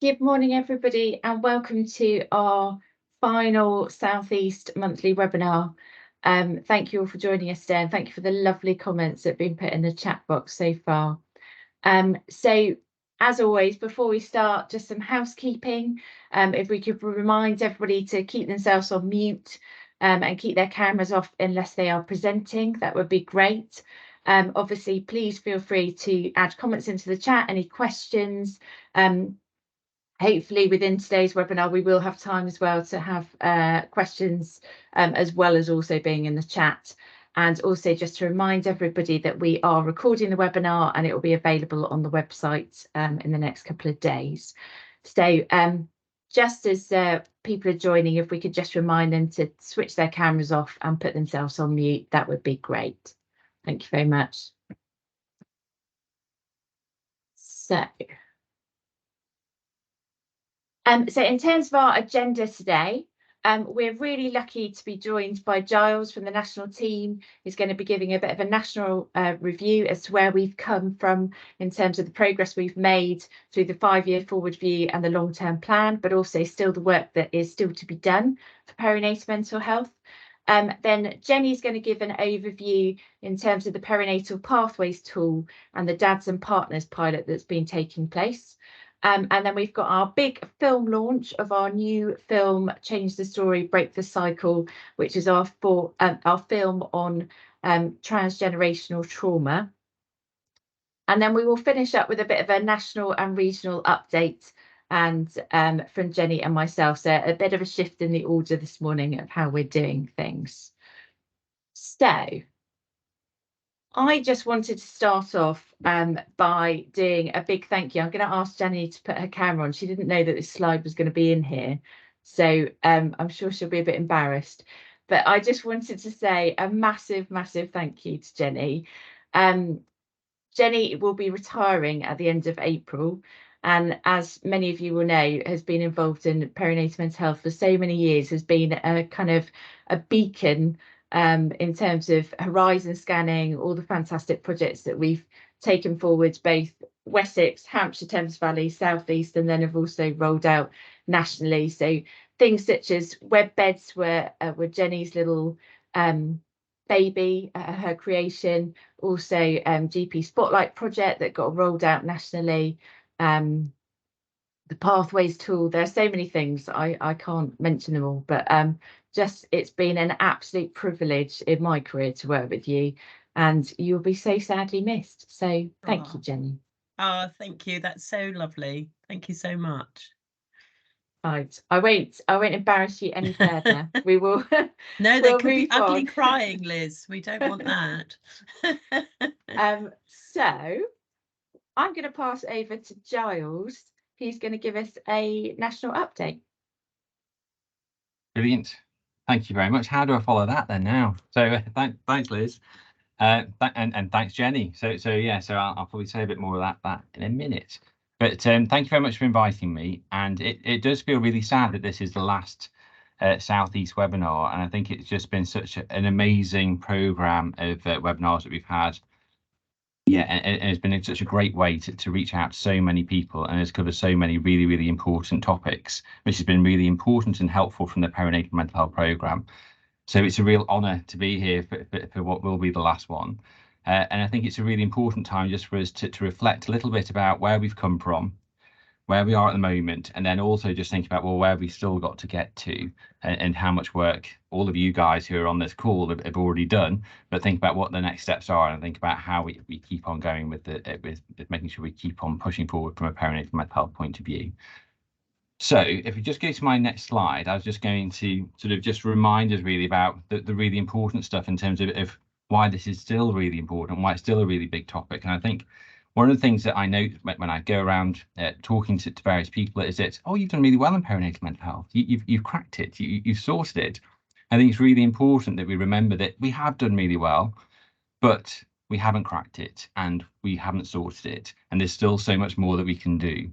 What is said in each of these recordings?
Good morning, everybody, and welcome to our final South East monthly webinar. Thank you all for joining us today, and thank you for the lovely comments that have been put in the chat box so far. So, as always, before we start, just some housekeeping. If we could remind everybody to keep themselves on mute and keep their cameras off unless they are presenting, that would be great. Obviously, please feel free to add comments into the chat, any questions. Hopefully within today's webinar, we will have time as well to have questions as well as also being in the chat. And also just to remind everybody that we are recording the webinar and it will be available on the website in the next couple of days. So just as people are joining, if we could just remind them to switch their cameras off and put themselves on mute, that would be great. Thank you very much. So in terms of our agenda today, we're really lucky to be joined by Giles from the national team, who's going to be giving a bit of a national review as to where we've come from in terms of the progress we've made through the 5-year forward view and the long-term plan, but also still the work that is still to be done for perinatal mental health. Then Jenny's going to give an overview in terms of the perinatal pathways tool and the dads and partners pilot that's been taking place. And then we've got our big film launch of our new film, Change the Story, Break the Cycle, which is our film on transgenerational trauma. And then we will finish up with a bit of a national and regional update and from Jenny and myself. So a bit of a shift in the order this morning of how we're doing things. So I just wanted to start off by doing a big thank you. I'm going to ask Jenny to put her camera on. She didn't know that this slide was going to be in here. So I'm sure she'll be a bit embarrassed. But I just wanted to say a massive, massive thank you to Jenny. Jenny will be retiring at the end of April. And as many of you will know, has been involved in perinatal mental health for so many years, has been a kind of a beacon in terms of horizon scanning, all the fantastic projects that we've taken forward, both Wessex, Hampshire, Thames Valley, South East, and then have also rolled out nationally. So things such as web beds were Jenny's little baby, her creation. Also GP Spotlight project that got rolled out nationally. The pathways tool. There are so many things I can't mention them all, but just it's been an absolute privilege in my career to work with you, and you'll be so sadly missed. So thank you, Jenny. Oh, thank you. That's so lovely. Thank you so much. Right, I won't embarrass you any further. We will. No, there could be ugly crying, Liz. We don't want that. So I'm going to pass over to Giles. He's going to give us a national update. Brilliant. Thank you very much. How do I follow that then now? So thanks, Liz. And thanks, Jenny. So I'll probably say a bit more of that in a minute. But thank you very much for inviting me. And it does feel really sad that this is the last South East webinar. And I think it's just been such an amazing programme of webinars that we've had. Yeah, and it's been such a great way to reach out to so many people, and has covered so many really, really important topics, which has been really important and helpful from the perinatal mental health programme. So it's a real honour to be here for what will be the last one. And I think it's a really important time just for us to reflect a little bit about where we've come from, where we are at the moment, and then also just think about, well, where we've still got to get to, and how much work all of you guys who are on this call have already done, but think about what the next steps are, and think about how we keep on going with making sure we keep on pushing forward from a perinatal mental health point of view. So if we just go to my next slide, I was just going to sort of just remind us really about the really important stuff in terms of why this is still really important, why it's still a really big topic. And I think one of the things that I note when I go around talking to various people is that, oh, you've done really well in perinatal mental health. You've cracked it. You've sorted it. I think it's really important that we remember that we have done really well, but we haven't cracked it and we haven't sorted it. And there's still so much more that we can do.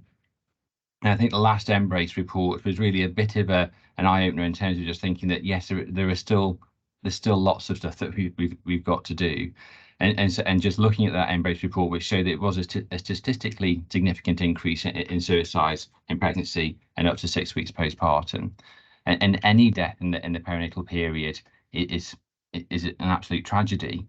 And I think the last Embrace report was really a bit of an eye-opener in terms of just thinking that, yes, there's still lots of stuff that we've got to do. And just looking at that Embrace report, which showed that it was a statistically significant increase in suicides in pregnancy and up to 6 weeks postpartum, and any death in the perinatal period is an absolute tragedy.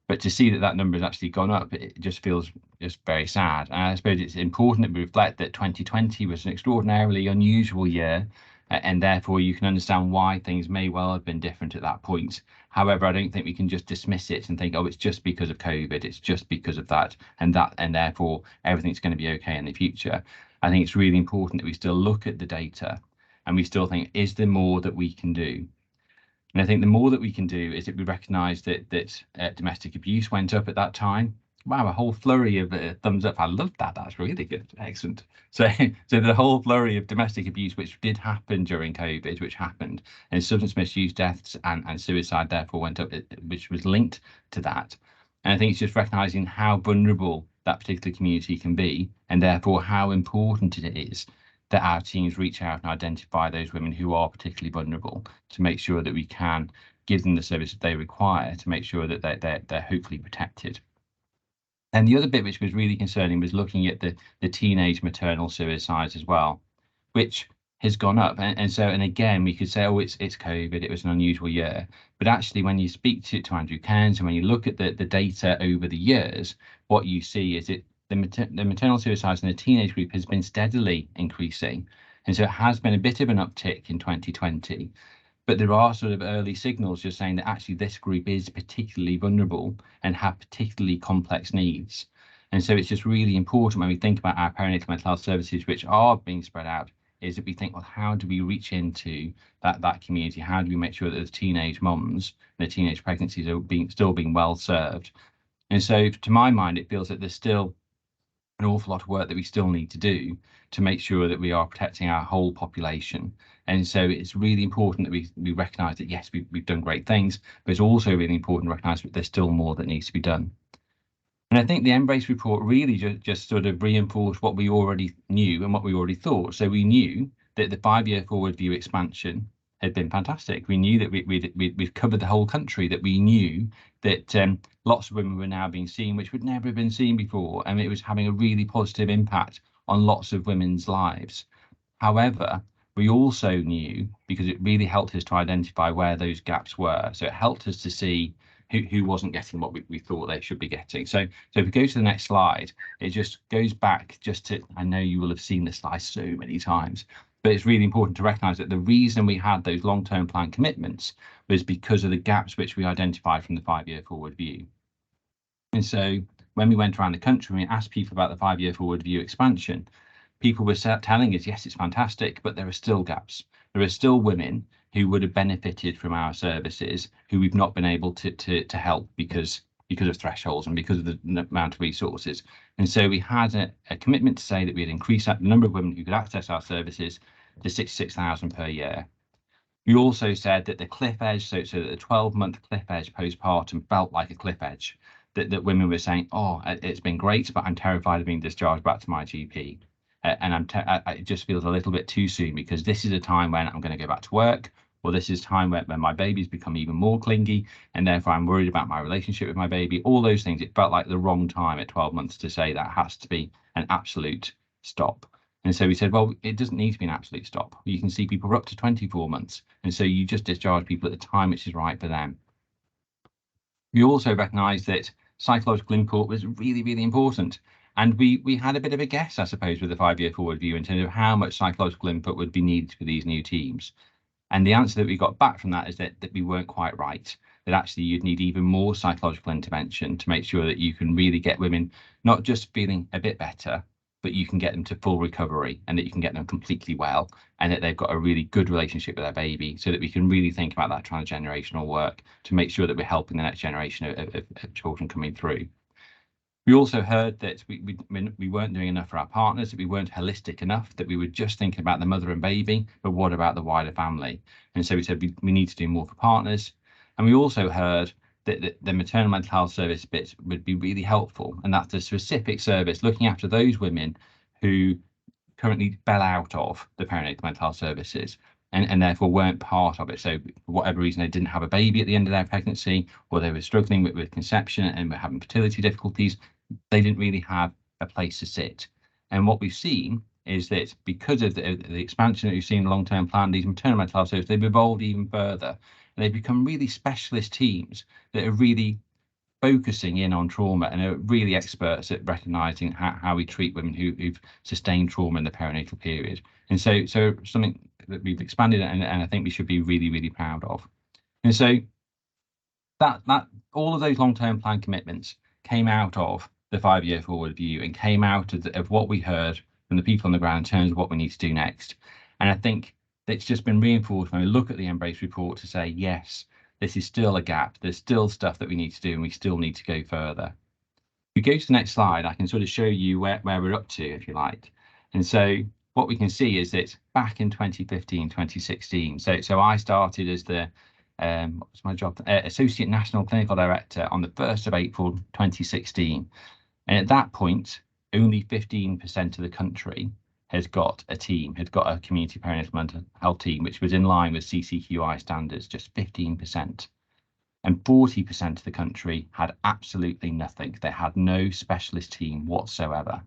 But to see that that number has actually gone up, it just feels just very sad. And I suppose it's important that we reflect that 2020 was an extraordinarily unusual year, and therefore you can understand why things may well have been different at that point. However, I don't think we can just dismiss it and think, oh, it's just because of COVID, it's just because of that, and therefore everything's going to be okay in the future. I think it's really important that we still look at the data and we still think, is there more that we can do? And I think the more that we can do is that we recognise that domestic abuse went up at that time. Wow, a whole flurry of thumbs up. I love that. That's really good. Excellent. So the whole flurry of domestic abuse, which did happen during COVID, which happened, and substance misuse deaths and suicide therefore went up, which was linked to that. And I think it's just recognising how vulnerable that particular community can be, and therefore how important it is that our teams reach out and identify those women who are particularly vulnerable, to make sure that we can give them the service that they require to make sure that they're hopefully protected. And the other bit which was really concerning was looking at the teenage maternal suicides as well, which has gone up. And again, we could say, oh, it's COVID, it was an unusual year. But actually, when you speak to Andrew Cairns and when you look at the data over the years, what you see is the maternal suicides in the teenage group has been steadily increasing. And so it has been a bit of an uptick in 2020. But there are sort of early signals just saying that actually this group is particularly vulnerable and have particularly complex needs. And so it's just really important when we think about our perinatal mental health services, which are being spread out, is that we think, well, how do we reach into that community? How do we make sure that the teenage mums and the teenage pregnancies are still being well served? And so to my mind, it feels that there's still an awful lot of work that we still need to do to make sure that we are protecting our whole population. And so it's really important that we recognise that, yes, we've done great things, but it's also really important to recognise that there's still more that needs to be done. And I think the Embrace report really just sort of reinforced what we already knew and what we already thought. So we knew that the 5-year forward view expansion had been fantastic. We knew that we'd covered the whole country, that we knew that lots of women were now being seen, which would never have been seen before. And it was having a really positive impact on lots of women's lives. However, we also knew, because it really helped us to identify where those gaps were. So it helped us to see who wasn't getting what we thought they should be getting. So if we go to the next slide, it just goes back just to, I know you will have seen this slide so many times, but it's really important to recognise that the reason we had those long-term plan commitments was because of the gaps which we identified from the 5-year forward view. And so when we went around the country and we asked people about the 5-year forward view expansion, people were telling us, yes, it's fantastic, but there are still gaps. There are still women who would have benefited from our services who we've not been able to help because of thresholds and because of the amount of resources. And so we had a commitment to say that we'd increase the number of women who could access our services to 66,000 per year. We also said that the cliff edge, so that the 12-month cliff edge postpartum felt like a cliff edge, that women were saying, oh, it's been great, but I'm terrified of being discharged back to my GP. And it just feels a little bit too soon, because this is a time when I'm going to go back to work, or this is time when my baby's become even more clingy, and therefore I'm worried about my relationship with my baby. All those things, it felt like the wrong time at 12 months to say that has to be an absolute stop. And so we said, well, it doesn't need to be an absolute stop. You can see people up to 24 months. And so you just discharge people at the time which is right for them. We also recognised that psychological input was really, really important. And we had a bit of a guess, I suppose, with the 5-year forward view in terms of how much psychological input would be needed for these new teams. And the answer that we got back from that is that we weren't quite right, that actually you'd need even more psychological intervention to make sure that you can really get women not just feeling a bit better, but you can get them to full recovery, and that you can get them completely well, and that they've got a really good relationship with their baby, so that we can really think about that transgenerational work to make sure that we're helping the next generation of children coming through. We also heard that we weren't doing enough for our partners, that we weren't holistic enough, that we were just thinking about the mother and baby, but what about the wider family? And so we said we need to do more for partners. And we also heard that the maternal mental health service bit would be really helpful, and that's a specific service looking after those women who currently fell out of the perinatal mental health services, and therefore weren't part of it. So for whatever reason, they didn't have a baby at the end of their pregnancy, or they were struggling with conception and were having fertility difficulties. They didn't really have a place to sit. And what we've seen is that because of the expansion that we've seen in the long-term plan, these maternal mental health services, they've evolved even further. And they've become really specialist teams that are really focusing in on trauma and are really experts at recognising how we treat women who've sustained trauma in the perinatal period. And so something that we've expanded and I think we should be really, really proud of. And so that all of those long-term plan commitments came out of the 5-year forward view and came out of what we heard from the people on the ground in terms of what we need to do next. And I think it's just been reinforced when we look at the Embrace report to say, yes, this is still a gap. There's still stuff that we need to do and we still need to go further. If we go to the next slide, I can sort of show you where we're up to, if you like. And so what we can see is that back in 2015, 2016, so I started as the what was my job? Associate National Clinical Director on the 1st of April 2016. And at that point, only 15% of the country has got a team, had got a community perinatal mental health team, which was in line with CCQI standards, just 15%. And 40% of the country had absolutely nothing. They had no specialist team whatsoever.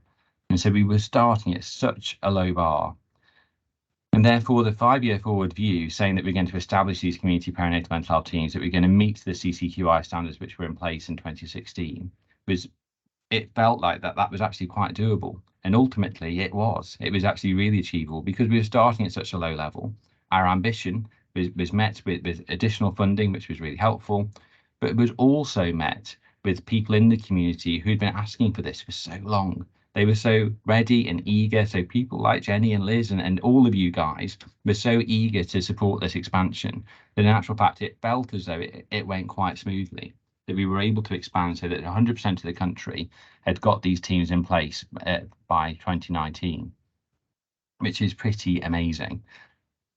And so we were starting at such a low bar. And therefore, the 5-year forward view saying that we're going to establish these community perinatal mental health teams, that we're going to meet the CCQI standards which were in place in 2016, it felt like that was actually quite doable. And ultimately, it was actually really achievable because we were starting at such a low level. Our ambition was met with additional funding, which was really helpful, but it was also met with people in the community who'd been asking for this for so long. They were so ready and eager. So people like Jenny and Liz and all of you guys were so eager to support this expansion that in actual fact, it felt as though it went quite smoothly, that we were able to expand so that 100% of the country had got these teams in place by 2019, which is pretty amazing.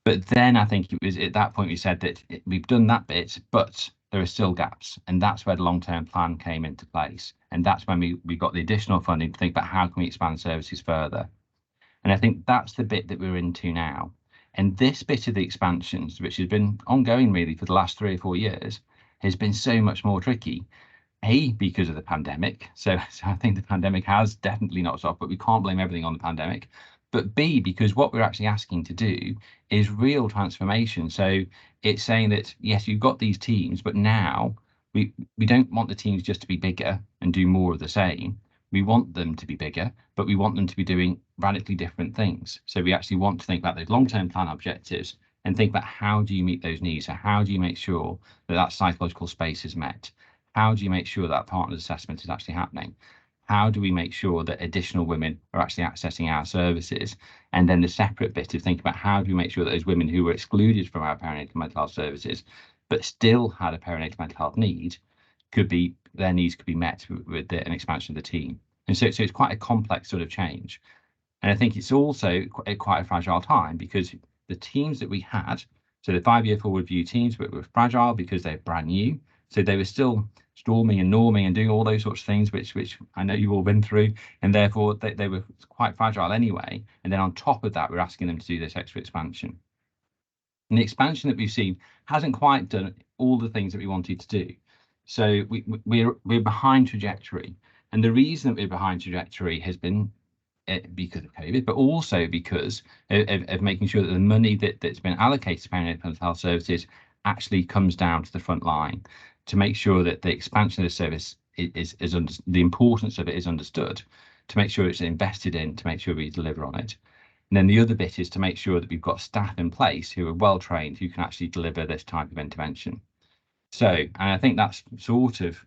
But then I think it was at that point we said that we've done that bit, but there are still gaps. And that's where the long-term plan came into place. And that's when we got the additional funding to think about how can we expand services further. And I think that's the bit that we're into now. And this bit of the expansions, which has been ongoing really for the last 3 or 4 years, has been so much more tricky. A, because of the pandemic. So I think the pandemic has definitely knocked us off, but we can't blame everything on the pandemic. But B, because what we're actually asking to do is real transformation. So it's saying that, yes, you've got these teams, but now we don't want the teams just to be bigger and do more of the same. We want them to be bigger, but we want them to be doing radically different things. So we actually want to think about those long-term plan objectives and think about how do you meet those needs? So how do you make sure that that psychological space is met? How do you make sure that partner assessment is actually happening? How do we make sure that additional women are actually accessing our services? And then the separate bit of thinking about how do we make sure that those women who were excluded from our perinatal mental health services, but still had a perinatal mental health need, their needs could be met with an expansion of the team. And so it's quite a complex sort of change. And I think it's also quite a fragile time because the teams that we had, so the 5-year forward view teams, were fragile because they're brand new. So they were still storming and norming and doing all those sorts of things, which I know you've all been through, and therefore they were quite fragile anyway. And then on top of that, we're asking them to do this extra expansion. And the expansion that we've seen hasn't quite done all the things that we wanted to do. So we're behind trajectory. And the reason that we're behind trajectory has been because of COVID, but also because of making sure that the money that's been allocated to perinatal mental health services actually comes down to the front line, to make sure that the expansion of the service is the importance of it is understood, to make sure it's invested in, to make sure we deliver on it. And then the other bit is to make sure that we've got staff in place who are well trained, who can actually deliver this type of intervention. So, and I think that's sort of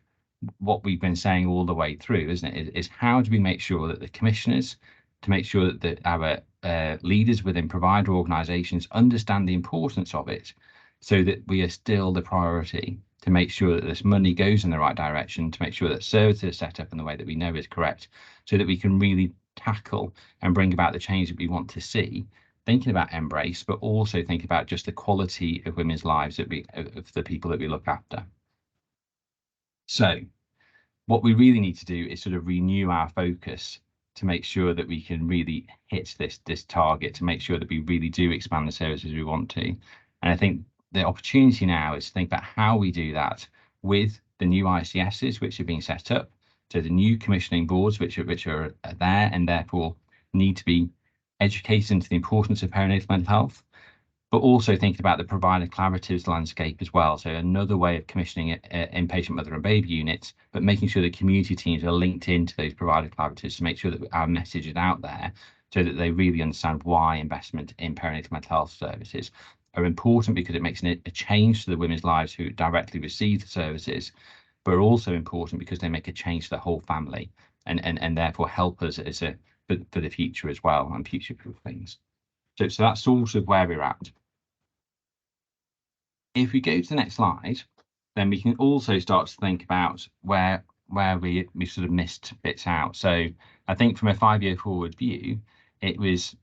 what we've been saying all the way through, isn't it? Is how do we make sure that the commissioners, to make sure that our leaders within provider organisations understand the importance of it, so that we are still the priority, to make sure that this money goes in the right direction, to make sure that services are set up in the way that we know is correct, so that we can really tackle and bring about the change that we want to see, thinking about Embrace, but also think about just the quality of women's lives of the people that we look after. So what we really need to do is sort of renew our focus to make sure that we can really hit this target, to make sure that we really do expand the services we want to. And I think the opportunity now is to think about how we do that with the new ICSs which are being set up, so the new commissioning boards which are there and therefore need to be educated into the importance of perinatal mental health, but also thinking about the provider collaboratives landscape as well. So another way of commissioning inpatient mother and baby units, but making sure the community teams are linked into those provider collaboratives to make sure that our message is out there so that they really understand why investment in perinatal mental health services are important, because it makes a change to the women's lives who directly receive the services, but are also important because they make a change to the whole family and therefore help us as for the future as well, and future-proof things. So that's sort of where we're at. If we go to the next slide, then we can also start to think about where we sort of missed bits out. So I think from a 5-year forward view, it was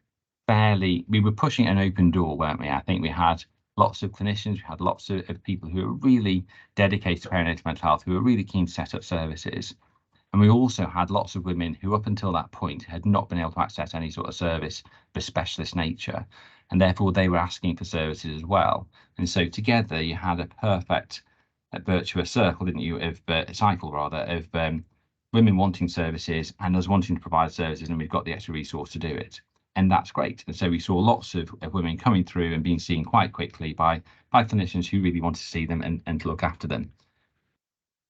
we were pushing an open door, weren't we? I think we had lots of clinicians, we had lots of people who are really dedicated to perinatal mental health, who are really keen to set up services. And we also had lots of women who up until that point had not been able to access any sort of service of a specialist nature, and therefore they were asking for services as well. And so together you had a perfect virtuous circle, didn't you, of cycle rather, of women wanting services and us wanting to provide services, and we've got the extra resource to do it. And that's great. And so we saw lots of women coming through and being seen quite quickly by clinicians who really wanted to see them and to look after them.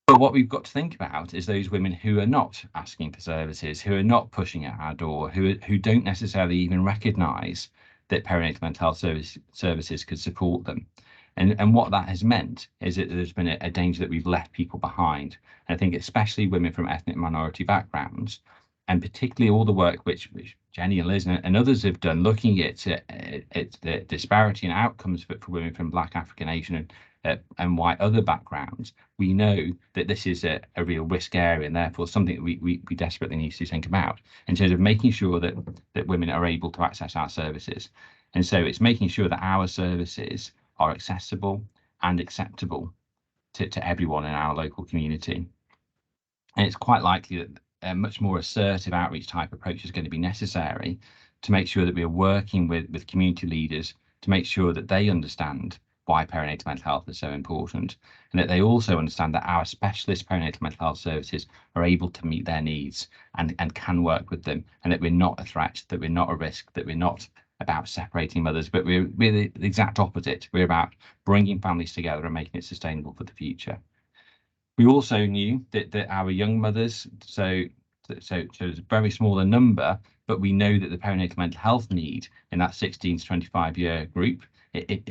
But what we've got to think about is those women who are not asking for services, who are not pushing at our door, who don't necessarily even recognise that perinatal mental health services could support them. And what that has meant is that there's been a danger that we've left people behind. And I think especially women from ethnic minority backgrounds, and particularly all the work which Jenny and Liz and others have done, looking at the disparity in outcomes for women from Black, African, Asian and white other backgrounds, we know that this is a real risk area, and therefore something that we desperately need to think about in terms of making sure that women are able to access our services. And so it's making sure that our services are accessible and acceptable to everyone in our local community. And it's quite likely that a much more assertive outreach type approach is going to be necessary to make sure that we are working with community leaders to make sure that they understand why perinatal mental health is so important, and that they also understand that our specialist perinatal mental health services are able to meet their needs and can work with them, and that we're not a threat, that we're not a risk, that we're not about separating mothers, but we're the exact opposite. We're about bringing families together and making it sustainable for the future. We also knew that our young mothers, so it's a very smaller number, but we know that the perinatal mental health need in that 16 to 25 year group it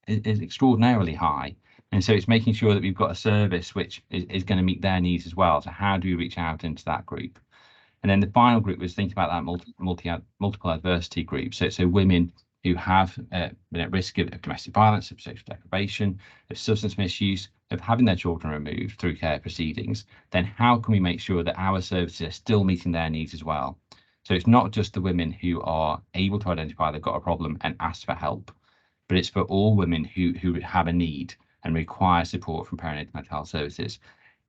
is extraordinarily high. And so it's making sure that we've got a service which is going to meet their needs as well. So how do we reach out into that group? And then the final group was thinking about that multiple adversity group. So women who have been at risk of domestic violence, of sexual deprivation, of substance misuse, of having their children removed through care proceedings, then how can we make sure that our services are still meeting their needs as well? So it's not just the women who are able to identify they've got a problem and ask for help, but it's for all women who have a need and require support from perinatal mental health services.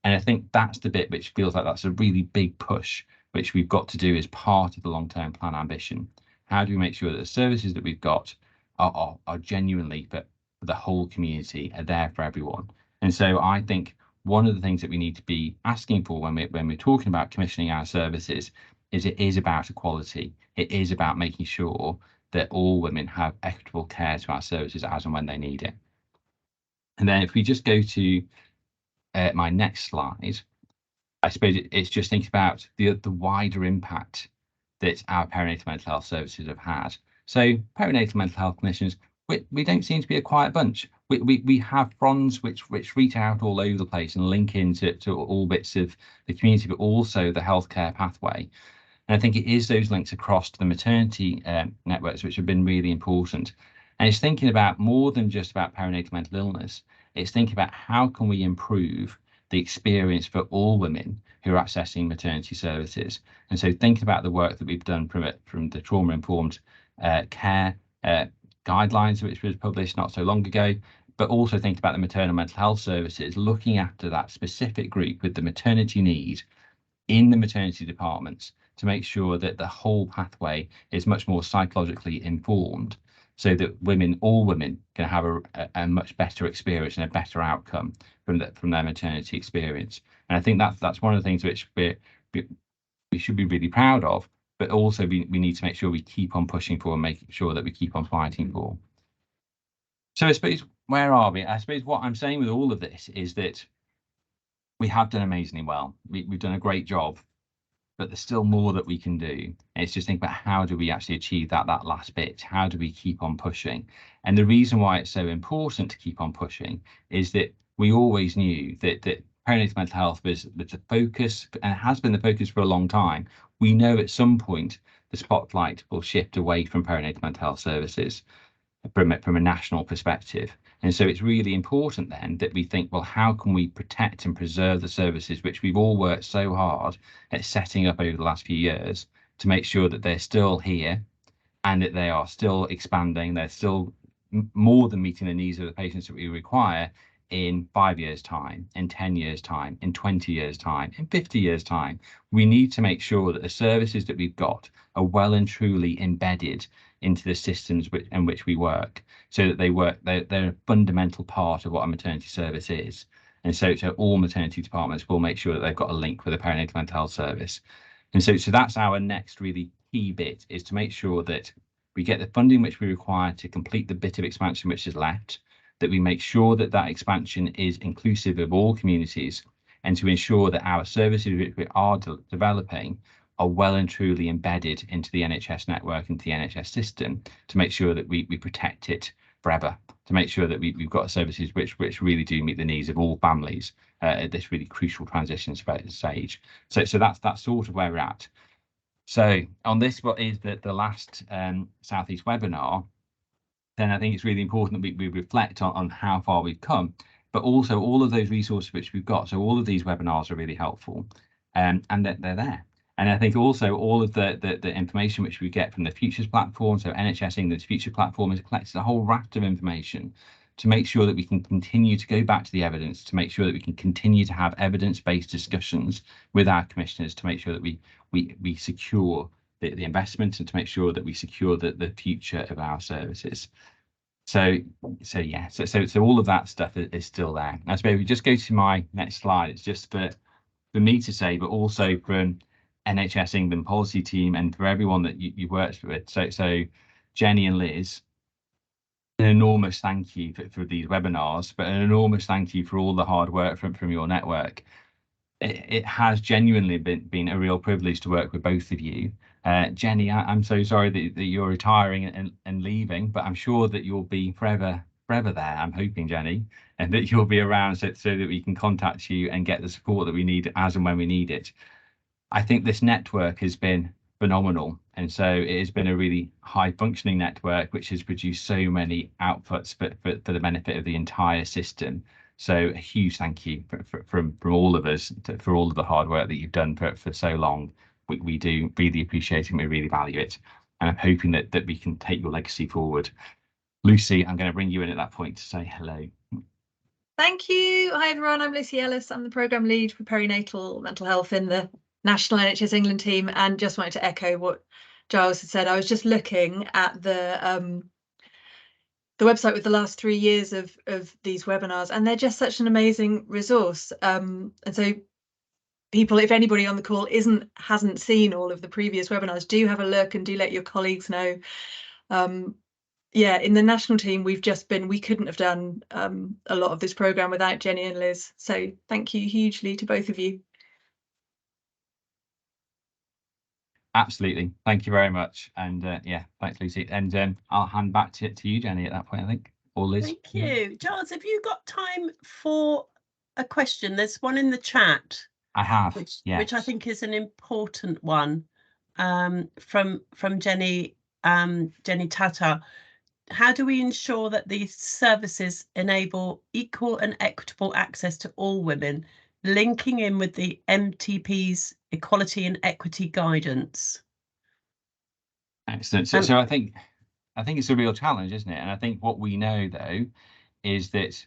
And I think that's the bit which feels like that's a really big push, which we've got to do as part of the long-term plan ambition. How do we make sure that the services that we've got are genuinely for the whole community, are there for everyone? And so I think one of the things that we need to be asking for when we're talking about commissioning our services is it is about equality. It is about making sure that all women have equitable care to our services as and when they need it. And then if we just go to my next slide, I suppose it's just thinking about the wider impact that our perinatal mental health services have had. So perinatal mental health clinicians, we don't seem to be a quiet bunch. We have fronts which reach out all over the place and link into all bits of the community, but also the healthcare pathway. And I think it is those links across to the maternity networks which have been really important. And it's thinking about more than just about perinatal mental illness. It's thinking about how can we improve the experience for all women who are accessing maternity services. And so thinking about the work that we've done from the trauma-informed care guidelines, which was published not so long ago, but also think about the maternal mental health services, looking after that specific group with the maternity need in the maternity departments, to make sure that the whole pathway is much more psychologically informed, so that all women can have a much better experience and a better outcome from their maternity experience. And I think that's one of the things which we should be really proud of, but also we need to make sure we keep on pushing for and making sure that we keep on fighting for. So I suppose, where are we? I suppose what I'm saying with all of this is that we have done amazingly well. We've done a great job, but there's still more that we can do. And it's just think about how do we actually achieve that last bit? How do we keep on pushing? And the reason why it's so important to keep on pushing is that we always knew that perinatal mental health was the focus, and it has been the focus for a long time. We know at some point the spotlight will shift away from perinatal mental health services from a national perspective. And so it's really important then that we think, well, how can we protect and preserve the services which we've all worked so hard at setting up over the last few years to make sure that they're still here and that they are still expanding, they're still more than meeting the needs of the patients that we require in 5 years' time, in 10 years' time, in 20 years' time, in 50 years' time. We need to make sure that the services that we've got are well and truly embedded into the systems in which we work, so that they're a fundamental part of what a maternity service is. And so all maternity departments will make sure that they've got a link with a perinatal mental health service. And so that's our next really key bit, is to make sure that we get the funding which we require to complete the bit of expansion which is left, that we make sure that expansion is inclusive of all communities, and to ensure that our services which we are developing are well and truly embedded into the NHS network, into the NHS system, to make sure that we protect it forever, to make sure that we've got services which really do meet the needs of all families at this really crucial transition stage. So that's sort of where we're at. So on this, what is the last South East webinar, then I think it's really important that we reflect on how far we've come, but also all of those resources which we've got. So all of these webinars are really helpful, and that they're there. And I think also all of the information which we get from the Futures platform, so NHS England's Future platform, has collected a whole raft of information to make sure that we can continue to go back to the evidence, to make sure that we can continue to have evidence-based discussions with our commissioners, to make sure that we secure the investment, and to make sure that we secure the future of our services. So yeah, so all of that stuff is still there. I suppose if we just go to my next slide, it's just for me to say, but also from NHS England policy team and for everyone that you worked with. So Jenny and Liz, an enormous thank you for these webinars, but an enormous thank you for all the hard work from your network. It has genuinely been a real privilege to work with both of you. Jenny, I'm so sorry that you're retiring and leaving, but I'm sure that you'll be forever there. I'm hoping, Jenny, and that you'll be around so that we can contact you and get the support that we need as and when we need it. I think this network has been phenomenal, and so it has been a really high functioning network which has produced so many outputs for the benefit of the entire system. So a huge thank you from all of us for all of the hard work that you've done for so long. We do really appreciate it and we really value it, and I'm hoping that we can take your legacy forward. Lucy, I'm going to bring you in at that point to say hello. Thank you. Hi everyone, I'm Lucy Ellis. I'm the programme lead for perinatal mental health in the National NHS England team, and just wanted to echo what Giles had said. I was just looking at the website with the last 3 years of these webinars, and they're just such an amazing resource. And so people, if anybody on the call hasn't seen all of the previous webinars, do have a look and do let your colleagues know. Yeah, in the national team, we couldn't have done a lot of this programme without Jenny and Liz. So thank you hugely to both of you. Absolutely, thank you very much, and yeah, thanks, Lucy. And I'll hand back to you, Jenny, at that point, I think, or Liz. Thank you, Giles. Have you got time for a question? There's one in the chat. I have, which I think is an important one, from Jenny Tata. How do we ensure that these services enable equal and equitable access to all women, linking in with the MTP's equality and equity guidance? Excellent. So I think it's a real challenge, isn't it? And I think what we know, though, is that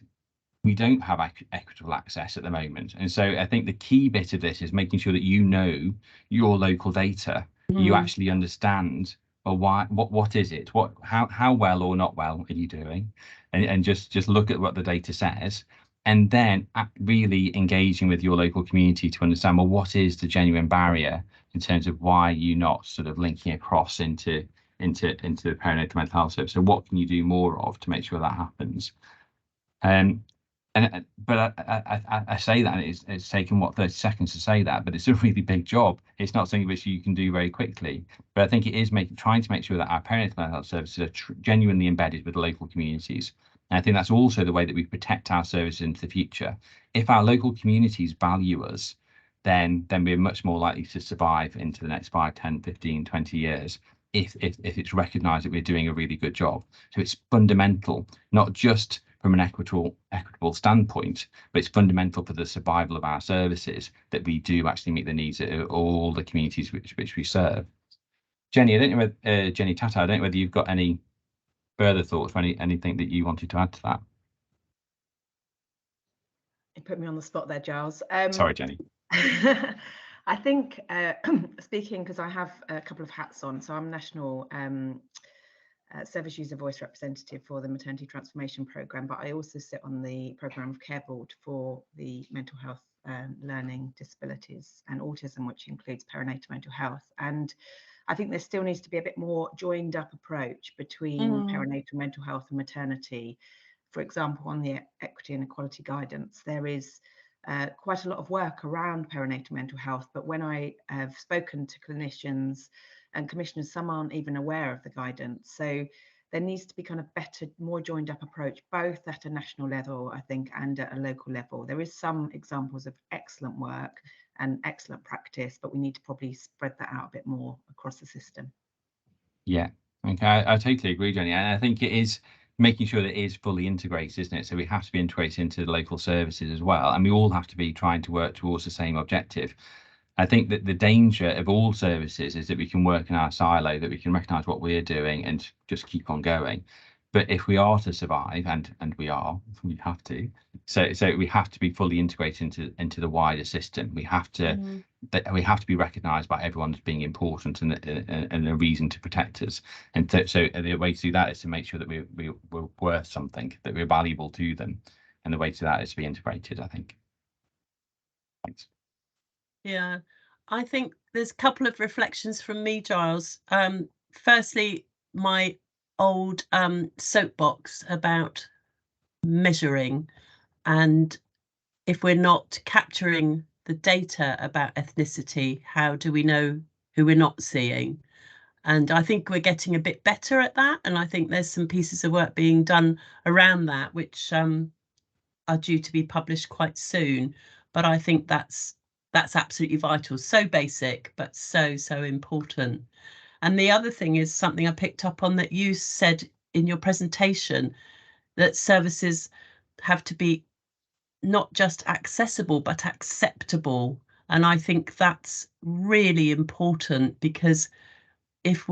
we don't have equitable access at the moment. And so I think the key bit of this is making sure that you know your local data, you actually understand, well, what is it? How well or not well are you doing? And just look at what the data says, and then really engaging with your local community to understand, well, what is the genuine barrier in terms of why you're not sort of linking across into the perinatal mental health service. So what can you do more of to make sure that happens? But I say that it's taken 30 seconds to say that, but it's a really big job. It's not something which you can do very quickly. But I think it is trying to make sure that our perinatal mental health services are genuinely embedded with the local communities. And I think that's also the way that we protect our services into the future. If our local communities value us, then we're much more likely to survive into the next 5, 10, 15, 20 years. If it's recognised that we're doing a really good job. So it's fundamental, not just from an equitable standpoint, but it's fundamental for the survival of our services that we do actually meet the needs of all the communities which we serve. Jenny, I don't know whether, Jenny Tata, I don't know whether you've got any further thoughts or anything that you wanted to add to that. You put me on the spot there, Giles. Sorry, Jenny. I think speaking, because I have a couple of hats on, so I'm National Service User Voice Representative for the Maternity Transformation Programme, but I also sit on the Programme of Care Board for the mental health, learning disabilities and autism, which includes perinatal mental health. And I think there still needs to be a bit more joined up approach between perinatal mental health and maternity. For example, on the equity and equality guidance, there is quite a lot of work around perinatal mental health, but when I have spoken to clinicians and commissioners, some aren't even aware of the guidance. So there needs to be kind of better, more joined up approach, both at a national level, I think, and at a local level. There is some examples of excellent work and excellent practice, but we need to probably spread that out a bit more across the system. Yeah, okay, I totally agree, Jenny. And I think it is making sure that it is fully integrated, isn't it? So we have to be integrated into the local services as well. And we all have to be trying to work towards the same objective. I think that the danger of all services is that we can work in our silo, that we can recognise what we're doing and just keep on going. But if we are to survive, and we have to, so we have to be fully integrated into the wider system. We have to we have to be recognised by everyone as being important and a reason to protect us. And so the way to do that is to make sure that we're worth something, that we're valuable to them, and the way to do that is to be integrated, I think. Thanks. Yeah, I think there's a couple of reflections from me, Giles. Firstly, my old soapbox about measuring, and if we're not capturing the data about ethnicity, how do we know who we're not seeing? And I think we're getting a bit better at that. And I think there's some pieces of work being done around that, which are due to be published quite soon. But I think that's absolutely vital. So basic, but so important. And the other thing is something I picked up on that you said in your presentation, that services have to be not just accessible, but acceptable. And I think that's really important, because if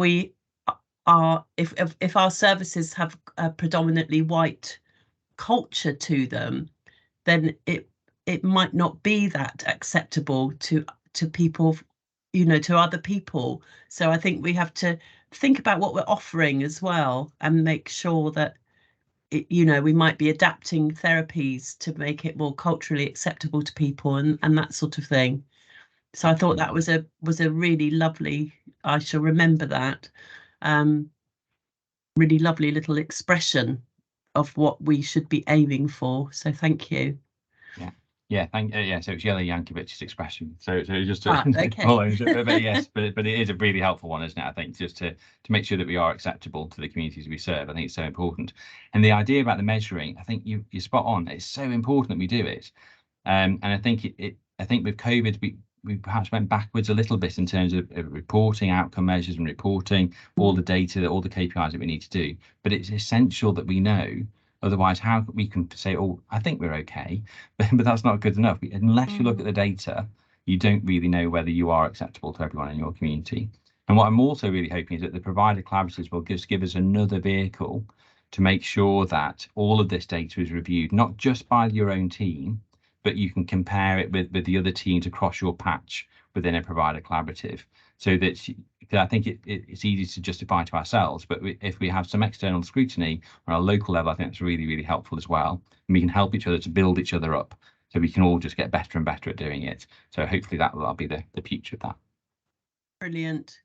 our services have a predominantly white culture to them, then it might not be that acceptable to people, to other people. So I think we have to think about what we're offering as well, and make sure that we might be adapting therapies to make it more culturally acceptable to people, and that sort of thing. So I thought that was a really lovely, I shall remember that, really lovely little expression of what we should be aiming for. So thank you. Yeah, so it's Yellow Yankovic's expression. So just to okay. but yes, but it is a really helpful one, isn't it? I think just to make sure that we are acceptable to the communities we serve. I think it's so important. And the idea about the measuring, I think you're spot on. It's so important that we do it. And I think I think with COVID, we perhaps went backwards a little bit in terms of reporting outcome measures and reporting all the data, all the KPIs that we need to do. But it's essential that we know. Otherwise, how we can say, oh, I think we're okay, but that's not good enough. Unless you look at the data, you don't really know whether you are acceptable to everyone in your community. And what I'm also really hoping is that the provider collaboratives will just give us another vehicle to make sure that all of this data is reviewed, not just by your own team, but you can compare it with the other teams across your patch within a provider collaborative, so that I think it's easy to justify to ourselves, but if we have some external scrutiny on a local level, I think that's really, really helpful as well. And we can help each other to build each other up, so we can all just get better and better at doing it. So hopefully that'll be the future of that. Brilliant.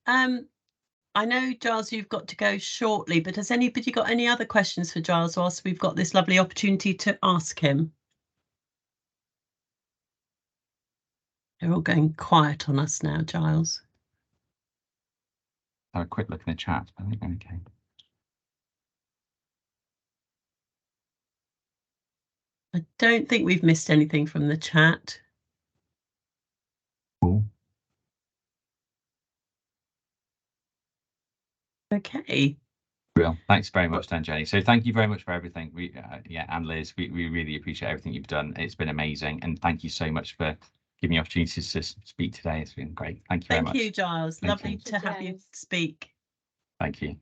I know, Giles, you've got to go shortly, but has anybody got any other questions for Giles whilst we've got this lovely opportunity to ask him? They're all going quiet on us now, Giles. Have a quick look in the chat. I think okay. I don't think we've missed anything from the chat. Cool. Okay. Real. Thanks very much, then, Jenny. So thank you very much for everything. We, yeah, and Liz, we really appreciate everything you've done. It's been amazing, and thank you so much for giving me opportunities to speak today. It's been great. Thank you very much. Thank you, Giles. Thank Lovely you. to have you speak. Thank you.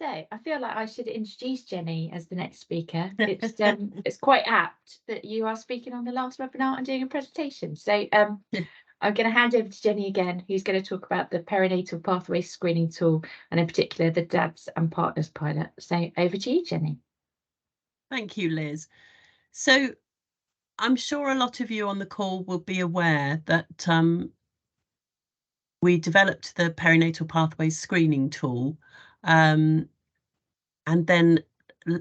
So I feel like I should introduce Jenny as the next speaker. It's quite apt that you are speaking on the last webinar and doing a presentation. So I'm going to hand over to Jenny again, who's going to talk about the perinatal pathway screening tool, and in particular the Dads and Partners pilot. So over to you, Jenny. Thank you, Liz. So I'm sure a lot of you on the call will be aware that we developed the perinatal pathway screening tool, and then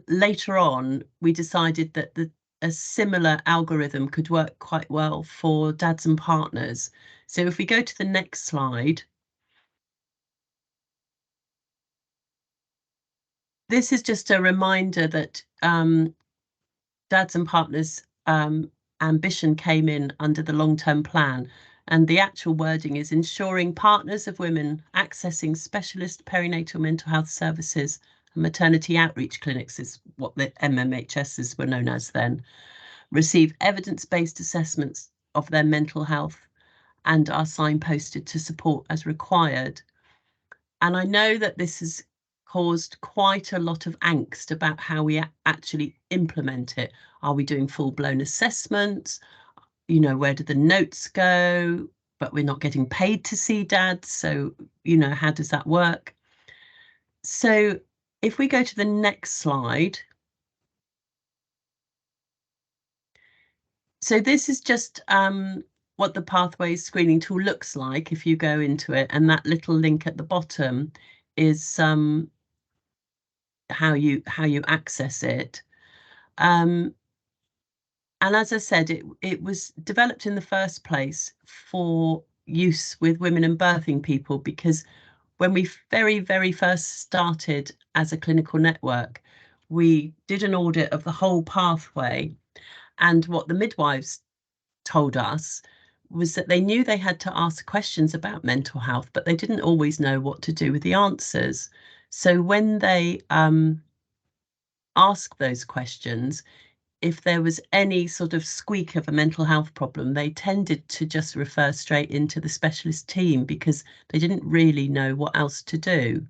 later on we decided that a similar algorithm could work quite well for dads and partners. So if we go to the next slide, this is just a reminder that dads and partners ambition came in under the long-term plan, and the actual wording is ensuring partners of women accessing specialist perinatal mental health services and maternity outreach clinics, is what the MMHSs were known as then, receive evidence-based assessments of their mental health and are signposted to support as required. And I know that this has caused quite a lot of angst about how we actually implement it. Are we doing full-blown assessments? You know, where do the notes go? But we're not getting paid to see dads. So, you know, how does that work? So if we go to the next slide. So this is just what the pathway screening tool looks like if you go into it, and that little link at the bottom is how you access it. And as I said, it was developed in the first place for use with women and birthing people, because when we very first started as a clinical network, we did an audit of the whole pathway, and what the midwives told us was that they knew they had to ask questions about mental health, but they didn't always know what to do with the answers. So when they asked those questions, if there was any sort of squeak of a mental health problem, they tended to just refer straight into the specialist team because they didn't really know what else to do.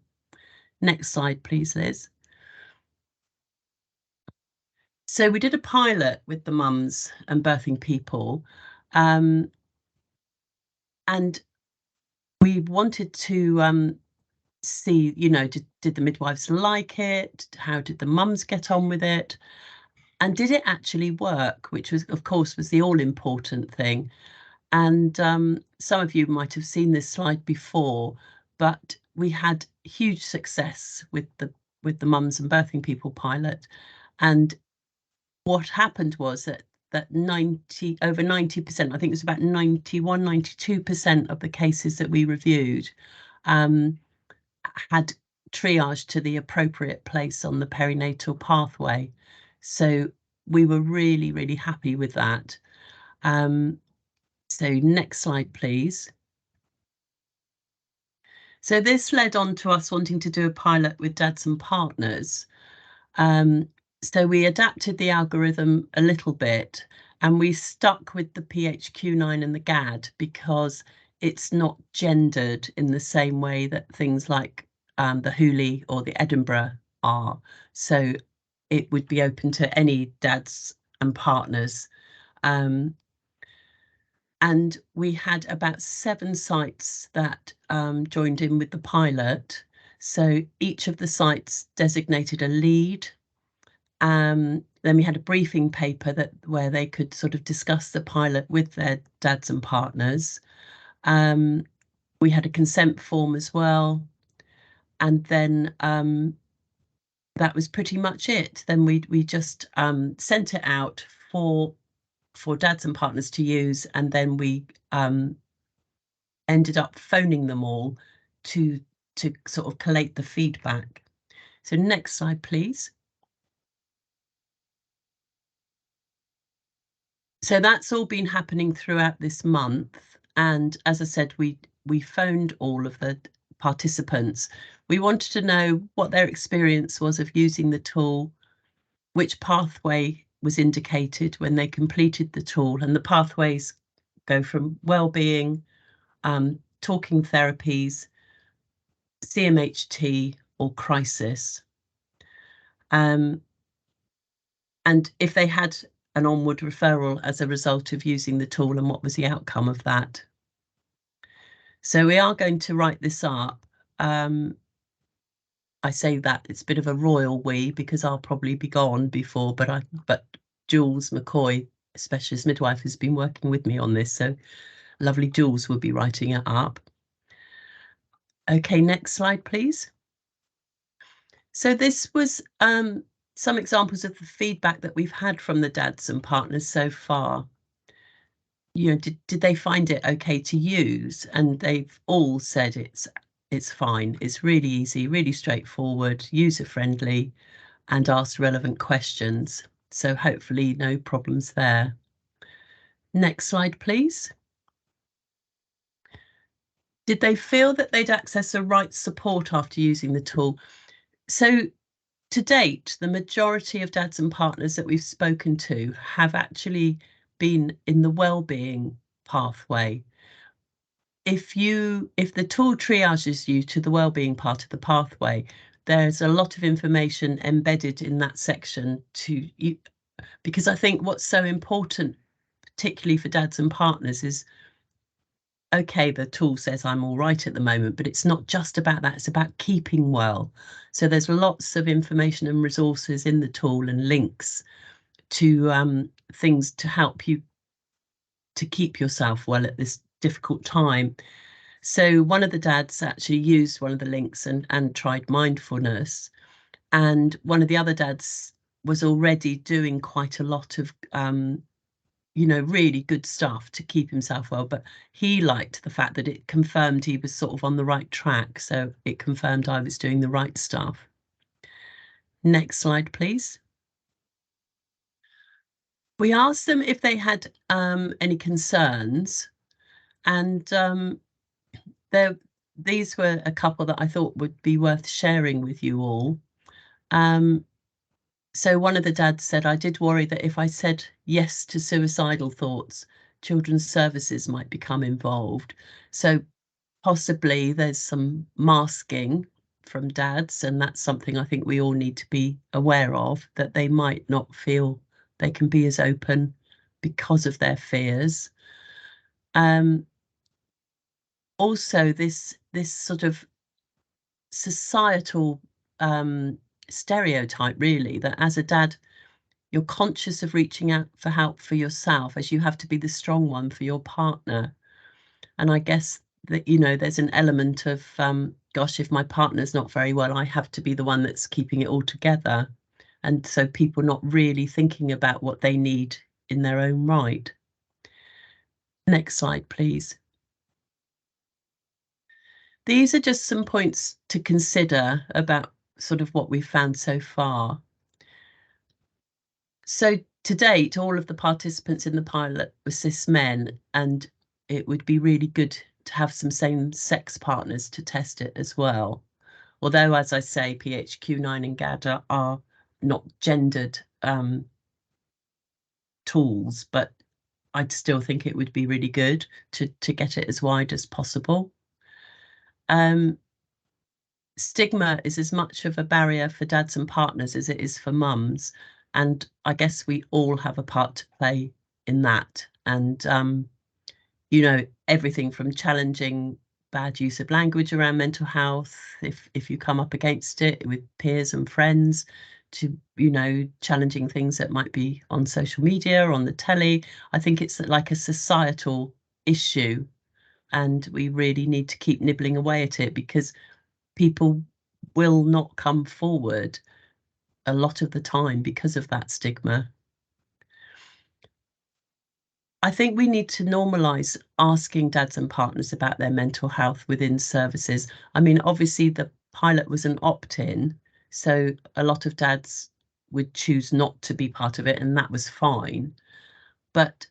Next slide, please, Liz. So we did a pilot with the mums and birthing people, and we wanted to see, you know, did the midwives like it? How did the mums get on with it? And did it actually work? Which was, of course, was the all-important thing. And some of you might have seen this slide before, but we had huge success with the mums and birthing people pilot. And what happened was that over 90%, I think it was about 91, 92% of the cases that we reviewed had triage to the appropriate place on the perinatal pathway. So we were really happy with that. So next slide, please. So this led on to us wanting to do a pilot with dads and partners. So we adapted the algorithm a little bit, and we stuck with the PHQ-9 and the GAD because it's not gendered in the same way that things like the Hooley or the Edinburgh are. So it would be open to any dads and partners. And we had about 7 sites that joined in with the pilot. So each of the sites designated a lead. Then we had a briefing paper where they could sort of discuss the pilot with their dads and partners. We had a consent form as well. And then that was pretty much it. Then we just sent it out for dads and partners to use, and then we ended up phoning them all to sort of collate the feedback. So next slide, please. So that's all been happening throughout this month, and as I said, we phoned all of the participants. We wanted to know what their experience was of using the tool, which pathway was indicated when they completed the tool, and the pathways go from well-being, talking therapies, CMHT, or crisis. And if they had an onward referral as a result of using the tool, and what was the outcome of that. So we are going to write this up. I say that it's a bit of a royal we, because I'll probably be gone before, but Jules McCoy, specialist midwife, has been working with me on this, so lovely Jules will be writing it up. Okay, next slide, please. So this was some examples of the feedback that we've had from the dads and partners so far. You know, did they find it okay to use? And they've all said it's fine. It's really easy, really straightforward, user-friendly, and asked relevant questions. So hopefully no problems there. Next slide, please. Did they feel that they'd access the right support after using the tool? So to date, the majority of dads and partners that we've spoken to have actually been in the well-being pathway. If the tool triages you to the well-being part of the pathway, there's a lot of information embedded in that section because I think what's so important, particularly for dads and partners, is okay, the tool says I'm all right at the moment, but it's not just about that, it's about keeping well. So there's lots of information and resources in the tool and links to things to help you to keep yourself well at this difficult time. So one of the dads actually used one of the links and tried mindfulness, and one of the other dads was already doing quite a lot of you know, really good stuff to keep himself well, but he liked the fact that it confirmed he was sort of on the right track. So it confirmed I was doing the right stuff. Next slide, please. We asked them if they had any concerns, and these were a couple that I thought would be worth sharing with you all. So one of the dads said, I did worry that if I said yes to suicidal thoughts, children's services might become involved. So possibly there's some masking from dads, and that's something I think we all need to be aware of, that they might not feel they can be as open because of their fears. Also, this sort of societal stereotype, really, that as a dad, you're conscious of reaching out for help for yourself, as you have to be the strong one for your partner. And I guess that, you know, there's an element of, gosh, if my partner's not very well, I have to be the one that's keeping it all together. And so people not really thinking about what they need in their own right. Next slide, please. These are just some points to consider about sort of what we've found so far. So to date, all of the participants in the pilot were cis men, and it would be really good to have some same-sex partners to test it as well. Although, as I say, PHQ-9 and GADA are not gendered tools, but I'd still think it would be really good to get it as wide as possible. stigma is as much of a barrier for dads and partners as it is for mums, and I guess we all have a part to play in that. And you know, everything from challenging bad use of language around mental health, if you come up against it with peers and friends, to, you know, challenging things that might be on social media or on the telly. I think it's like a societal issue, and we really need to keep nibbling away at it, because people will not come forward a lot of the time because of that stigma. I think we need to normalise asking dads and partners about their mental health within services. I mean, obviously the pilot was an opt-in, so a lot of dads would choose not to be part of it, and that was fine. But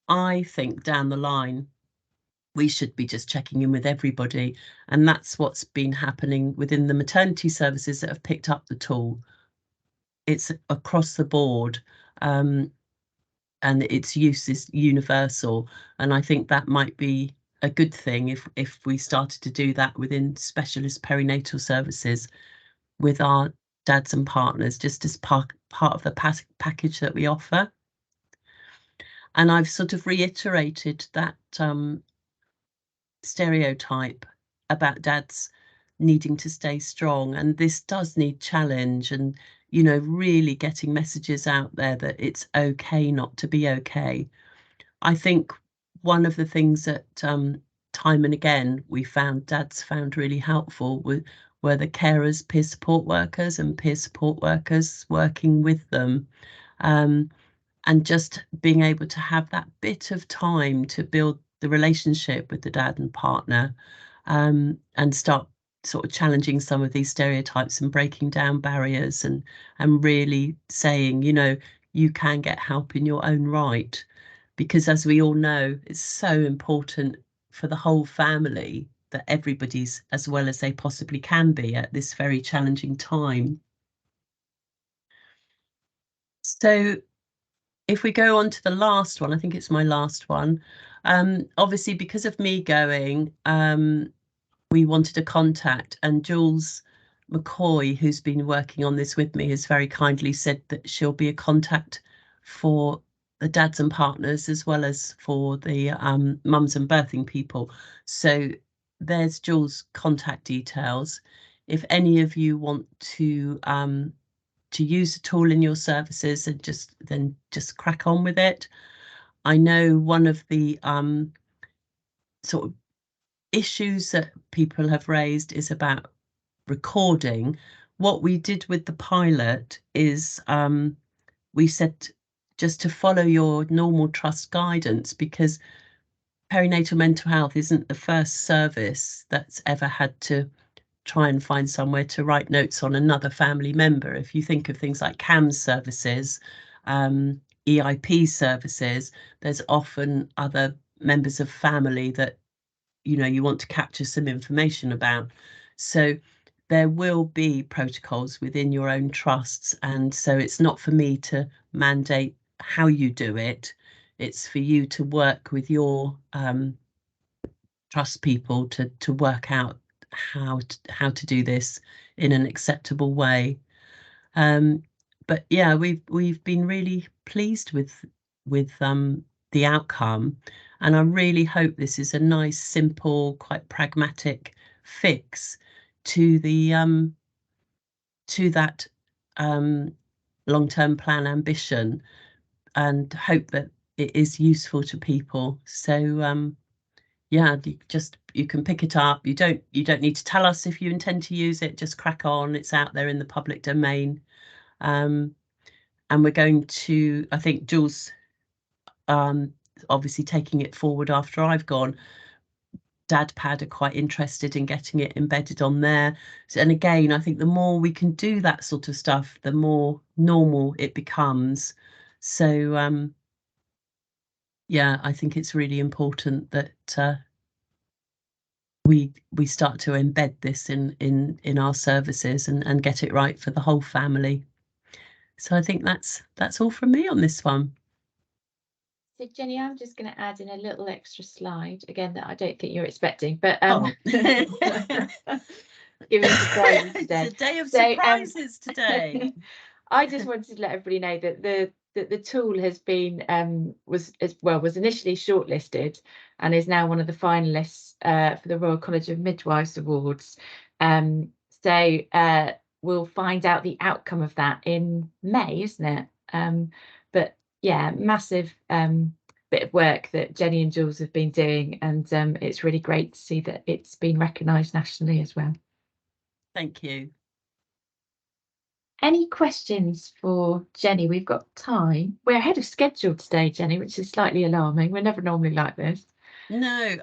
I think down the line, we should be just checking in with everybody, and that's what's been happening within the maternity services that have picked up the tool. It's across the board. And its use is universal. And I think that might be a good thing if we started to do that within specialist perinatal services with our dads and partners, just as part of the package that we offer. And I've sort of reiterated that stereotype about dads needing to stay strong, and this does need challenge, and, you know, really getting messages out there that it's okay not to be okay. I think one of the things that time and again dads found really helpful were the carers, peer support workers and peer support workers working with them, and just being able to have that bit of time to build the relationship with the dad and partner, and start sort of challenging some of these stereotypes and breaking down barriers, and really saying, you know, you can get help in your own right, because as we all know, it's so important for the whole family that everybody's as well as they possibly can be at this very challenging time. So if we go on to the last one, I think it's my last one. Obviously, because of me going, we wanted a contact, and Jules McCoy, who's been working on this with me, has very kindly said that she'll be a contact for the dads and partners as well as for the mums and birthing people. So there's Jules' contact details. If any of you want to use a tool in your services, and just crack on with it. I know one of the sort of issues that people have raised is about recording. What we did with the pilot is we said just to follow your normal trust guidance, because perinatal mental health isn't the first service that's ever had to try and find somewhere to write notes on another family member. If you think of things like CAMS services, EIP services, there's often other members of family that, you know, you want to capture some information about. So there will be protocols within your own trusts, and so it's not for me to mandate how you do it. It's for you to work with your trust people to work out how to do this in an acceptable way. But yeah, we've been really pleased with the outcome, and I really hope this is a nice, simple, quite pragmatic fix to the to that long-term plan ambition, and hope that it is useful to people. So yeah, you can pick it up. You don't need to tell us if you intend to use it. Just crack on. It's out there in the public domain. And we're going to, I think Jules obviously taking it forward after I've gone. DadPad are quite interested in getting it embedded on there. So, and again, I think the more we can do that sort of stuff, the more normal it becomes. So yeah, I think it's really important that we start to embed this in our services and get it right for the whole family. So I think that's all from me on this one. So Jenny, I'm just going to add in a little extra slide again that I don't think you're expecting, but giving surprises today. It's a day of So, surprises today. I just wanted to let everybody know that the tool has been was initially shortlisted and is now one of the finalists for the Royal College of Midwives Awards. So we'll find out the outcome of that in May, isn't it? But yeah, massive bit of work that Jenny and Jules have been doing, and it's really great to see that it's been recognised nationally as well. Thank you. Any questions for Jenny? We've got time. We're ahead of schedule today, Jenny, which is slightly alarming. We're never normally like this. No,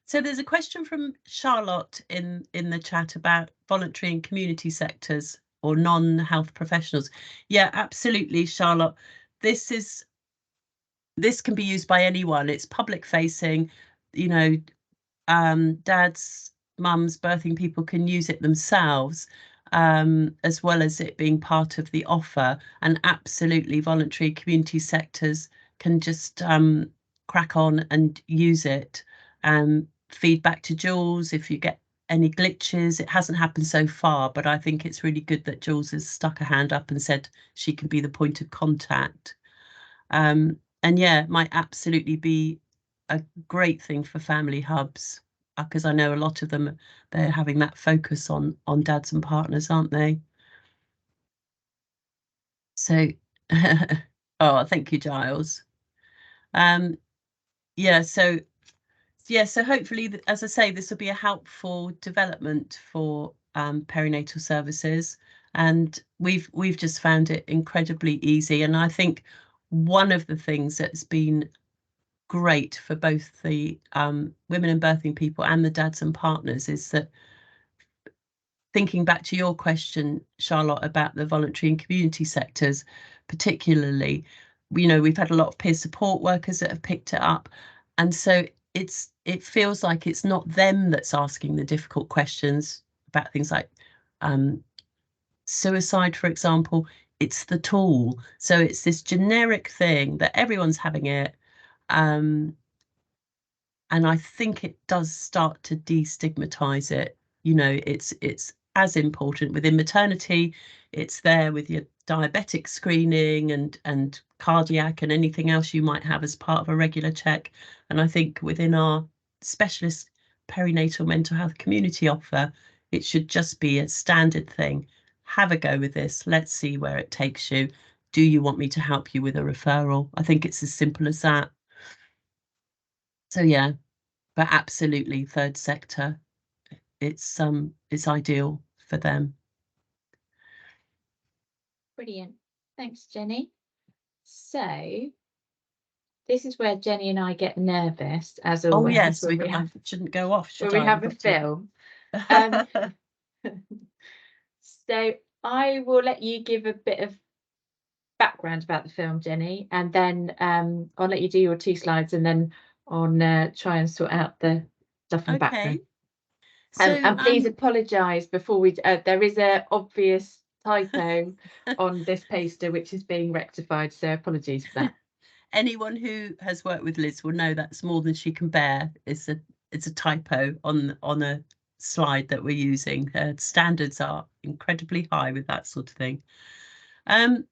so there's a question from Charlotte in the chat about voluntary and community sectors or non-health professionals. Yeah, absolutely, Charlotte. This can be used by anyone. It's public facing, you know, dads, mums, birthing people can use it themselves, as well as it being part of the offer. And absolutely, voluntary community sectors can just crack on and use it. Feedback to Jules if you get any glitches. It hasn't happened so far, but I think it's really good that Jules has stuck her hand up and said she can be the point of contact. And yeah, it might absolutely be a great thing for family hubs, because I know a lot of them, they're having that focus on dads and partners, aren't they? So, oh, thank you, Giles. Yeah, so hopefully, as I say, this will be a helpful development for perinatal services, and we've just found it incredibly easy. And I think one of the things that's been great for both the women and birthing people and the dads and partners is that, thinking back to your question, Charlotte, about the voluntary and community sectors, particularly, you know, we've had a lot of peer support workers that have picked it up. And so it feels like it's not them that's asking the difficult questions about things like suicide, for example. It's the tool. So it's this generic thing that everyone's having it. And I think it does start to destigmatize it. You know, it's as important within maternity. It's there with your diabetic screening and cardiac and anything else you might have as part of a regular check. And I think within our specialist perinatal mental health community offer, it should just be a standard thing. Have a go with this. Let's see where it takes you. Do you want me to help you with a referral? I think it's as simple as that. So yeah, but absolutely third sector, it's ideal for them. Brilliant. Thanks, Jenny. So this is where Jenny and I get nervous, as always. Oh yes, I shouldn't go off, should when I? we have a film. So I will let you give a bit of background about the film, Jenny, and then I'll let you do your 2 slides, and then on try and sort out the stuff in the background. So, and please apologise before we. There is a obvious typo on this poster which is being rectified, so apologies for that. Anyone who has worked with Liz will know that's more than she can bear. It's a typo on a slide that we're using. Standards are incredibly high with that sort of thing. A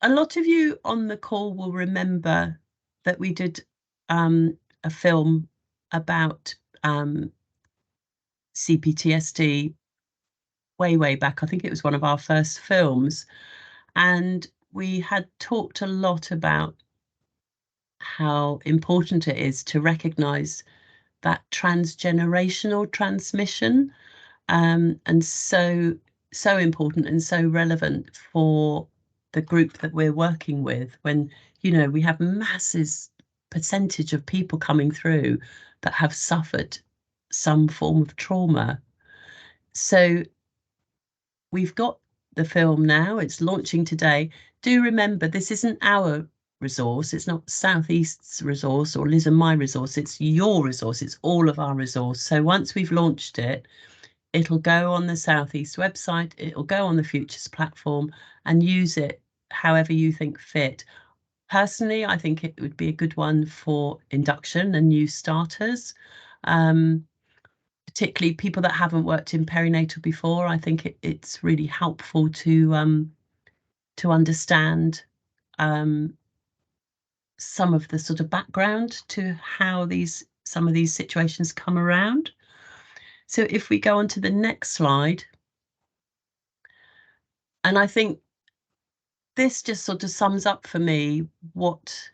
lot of you on the call will remember that we did a film about CPTSD way back. I think it was one of our first films, and we had talked a lot about how important it is to recognise that transgenerational transmission, and so important and so relevant for the group that we're working with, when, you know, we have masses percentage of people coming through that have suffered some form of trauma. So we've got the film now, it's launching today. Do remember, this isn't our resource, it's not South East's resource or Liz and my resource, it's your resource, it's all of our resource. So once we've launched it, it'll go on the South East website, it'll go on the Futures platform, and use it however you think fit. Personally, I think it would be a good one for induction and new starters, particularly people that haven't worked in perinatal before, I think it's really helpful to understand some of the sort of background to how some of these situations come around. So if we go on to the next slide, and I think this just sort of sums up for me what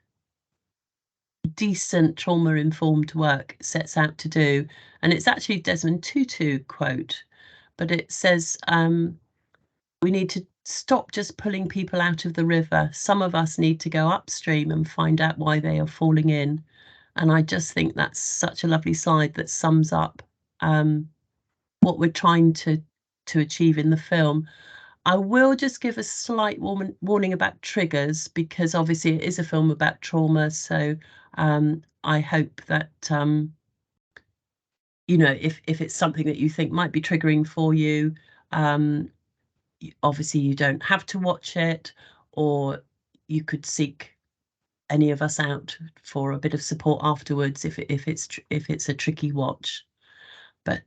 decent trauma-informed work sets out to do. And it's actually Desmond Tutu quote, but it says, we need to stop just pulling people out of the river. Some of us need to go upstream and find out why they are falling in. And I just think that's such a lovely slide that sums up what we're trying to achieve in the film. I will just give a slight warning about triggers, because obviously it is a film about trauma. So I hope that, you know, if it's something that you think might be triggering for you, obviously you don't have to watch it, or you could seek any of us out for a bit of support afterwards if it's a tricky watch. But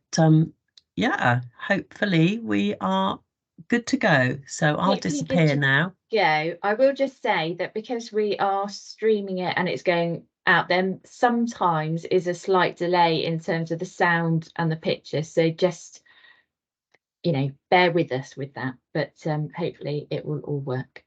yeah, hopefully we are good to go. So I'll disappear now. Yeah, I will just say that because we are streaming it and it's going out, then sometimes is a slight delay in terms of the sound and the picture. So just, you know, bear with us with that, but hopefully it will all work.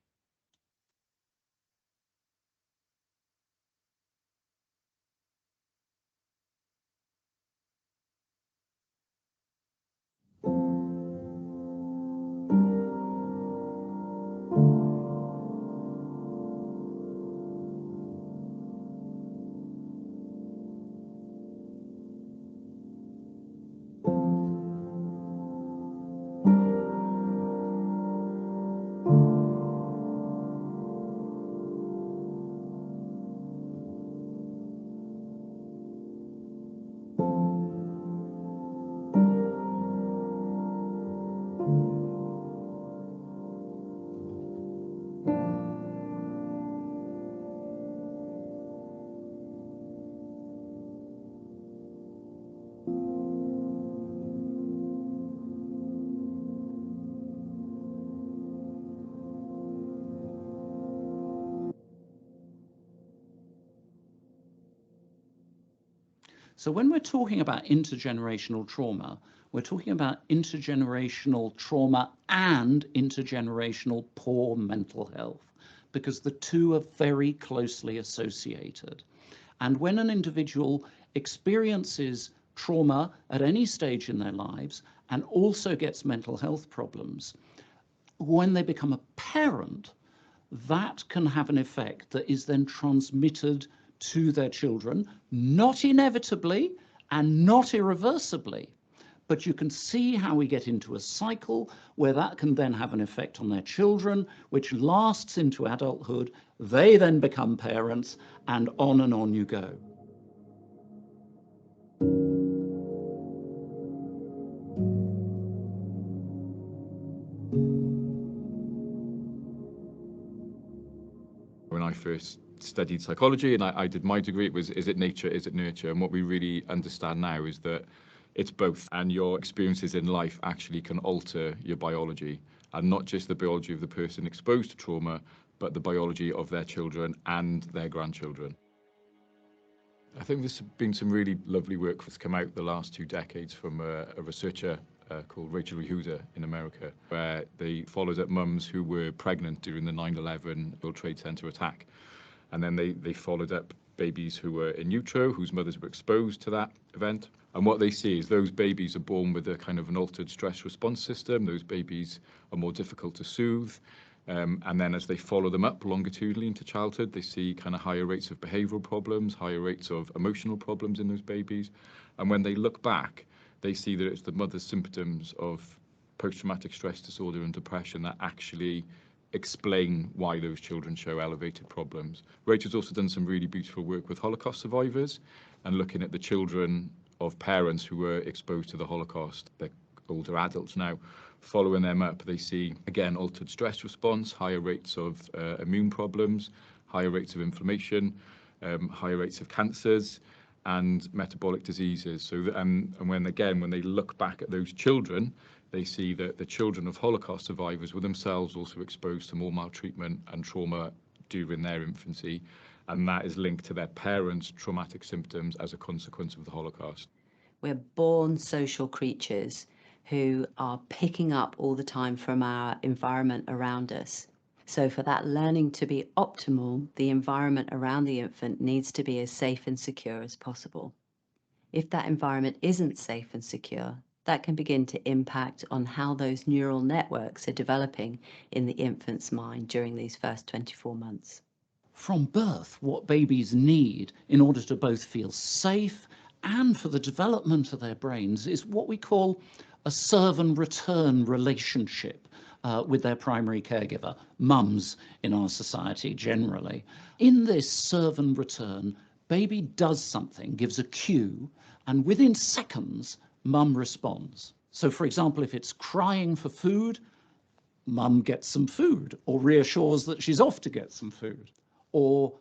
So when we're talking about intergenerational trauma, we're talking about intergenerational trauma and intergenerational poor mental health, because the two are very closely associated. And when an individual experiences trauma at any stage in their lives and also gets mental health problems, when they become a parent, that can have an effect that is then transmitted to their children, not inevitably and not irreversibly, but you can see how we get into a cycle where that can then have an effect on their children, which lasts into adulthood. They then become parents, and on you go. When I first studied psychology and I did my degree, it was, is it nature, is it nurture? And what we really understand now is that it's both, and your experiences in life actually can alter your biology, and not just the biology of the person exposed to trauma, but the biology of their children and their grandchildren. I think there's been some really lovely work that's come out the last 2 decades from a researcher called Rachel Yehuda in America, where they followed up mums who were pregnant during the 9/11 World Trade Center attack. And then they followed up babies who were in utero, whose mothers were exposed to that event. And what they see is those babies are born with a kind of an altered stress response system. Those babies are more difficult to soothe. And then as they follow them up longitudinally into childhood, they see kind of higher rates of behavioral problems, higher rates of emotional problems in those babies. And when they look back, they see that it's the mother's symptoms of post-traumatic stress disorder and depression that actually explain why those children show elevated problems. Rachel's also done some really beautiful work with Holocaust survivors and looking at the children of parents who were exposed to the Holocaust. They're older adults now. Following them up, they see, again, altered stress response, higher rates of immune problems, higher rates of inflammation, higher rates of cancers. and metabolic diseases. So, and when they look back at those children, they see that the children of Holocaust survivors were themselves also exposed to more maltreatment and trauma during their infancy, and that is linked to their parents' traumatic symptoms as a consequence of the Holocaust. We're born social creatures who are picking up all the time from our environment around us. So for that learning to be optimal, the environment around the infant needs to be as safe and secure as possible. If that environment isn't safe and secure, that can begin to impact on how those neural networks are developing in the infant's mind during these first 24 months. From birth, what babies need in order to both feel safe and for the development of their brains is what we call a serve and return relationship with their primary caregiver, mums in our society generally. In this serve and return, baby does something, gives a cue, and within seconds, mum responds. So, for example, if it's crying for food, mum gets some food or reassures that she's off to get some food. Or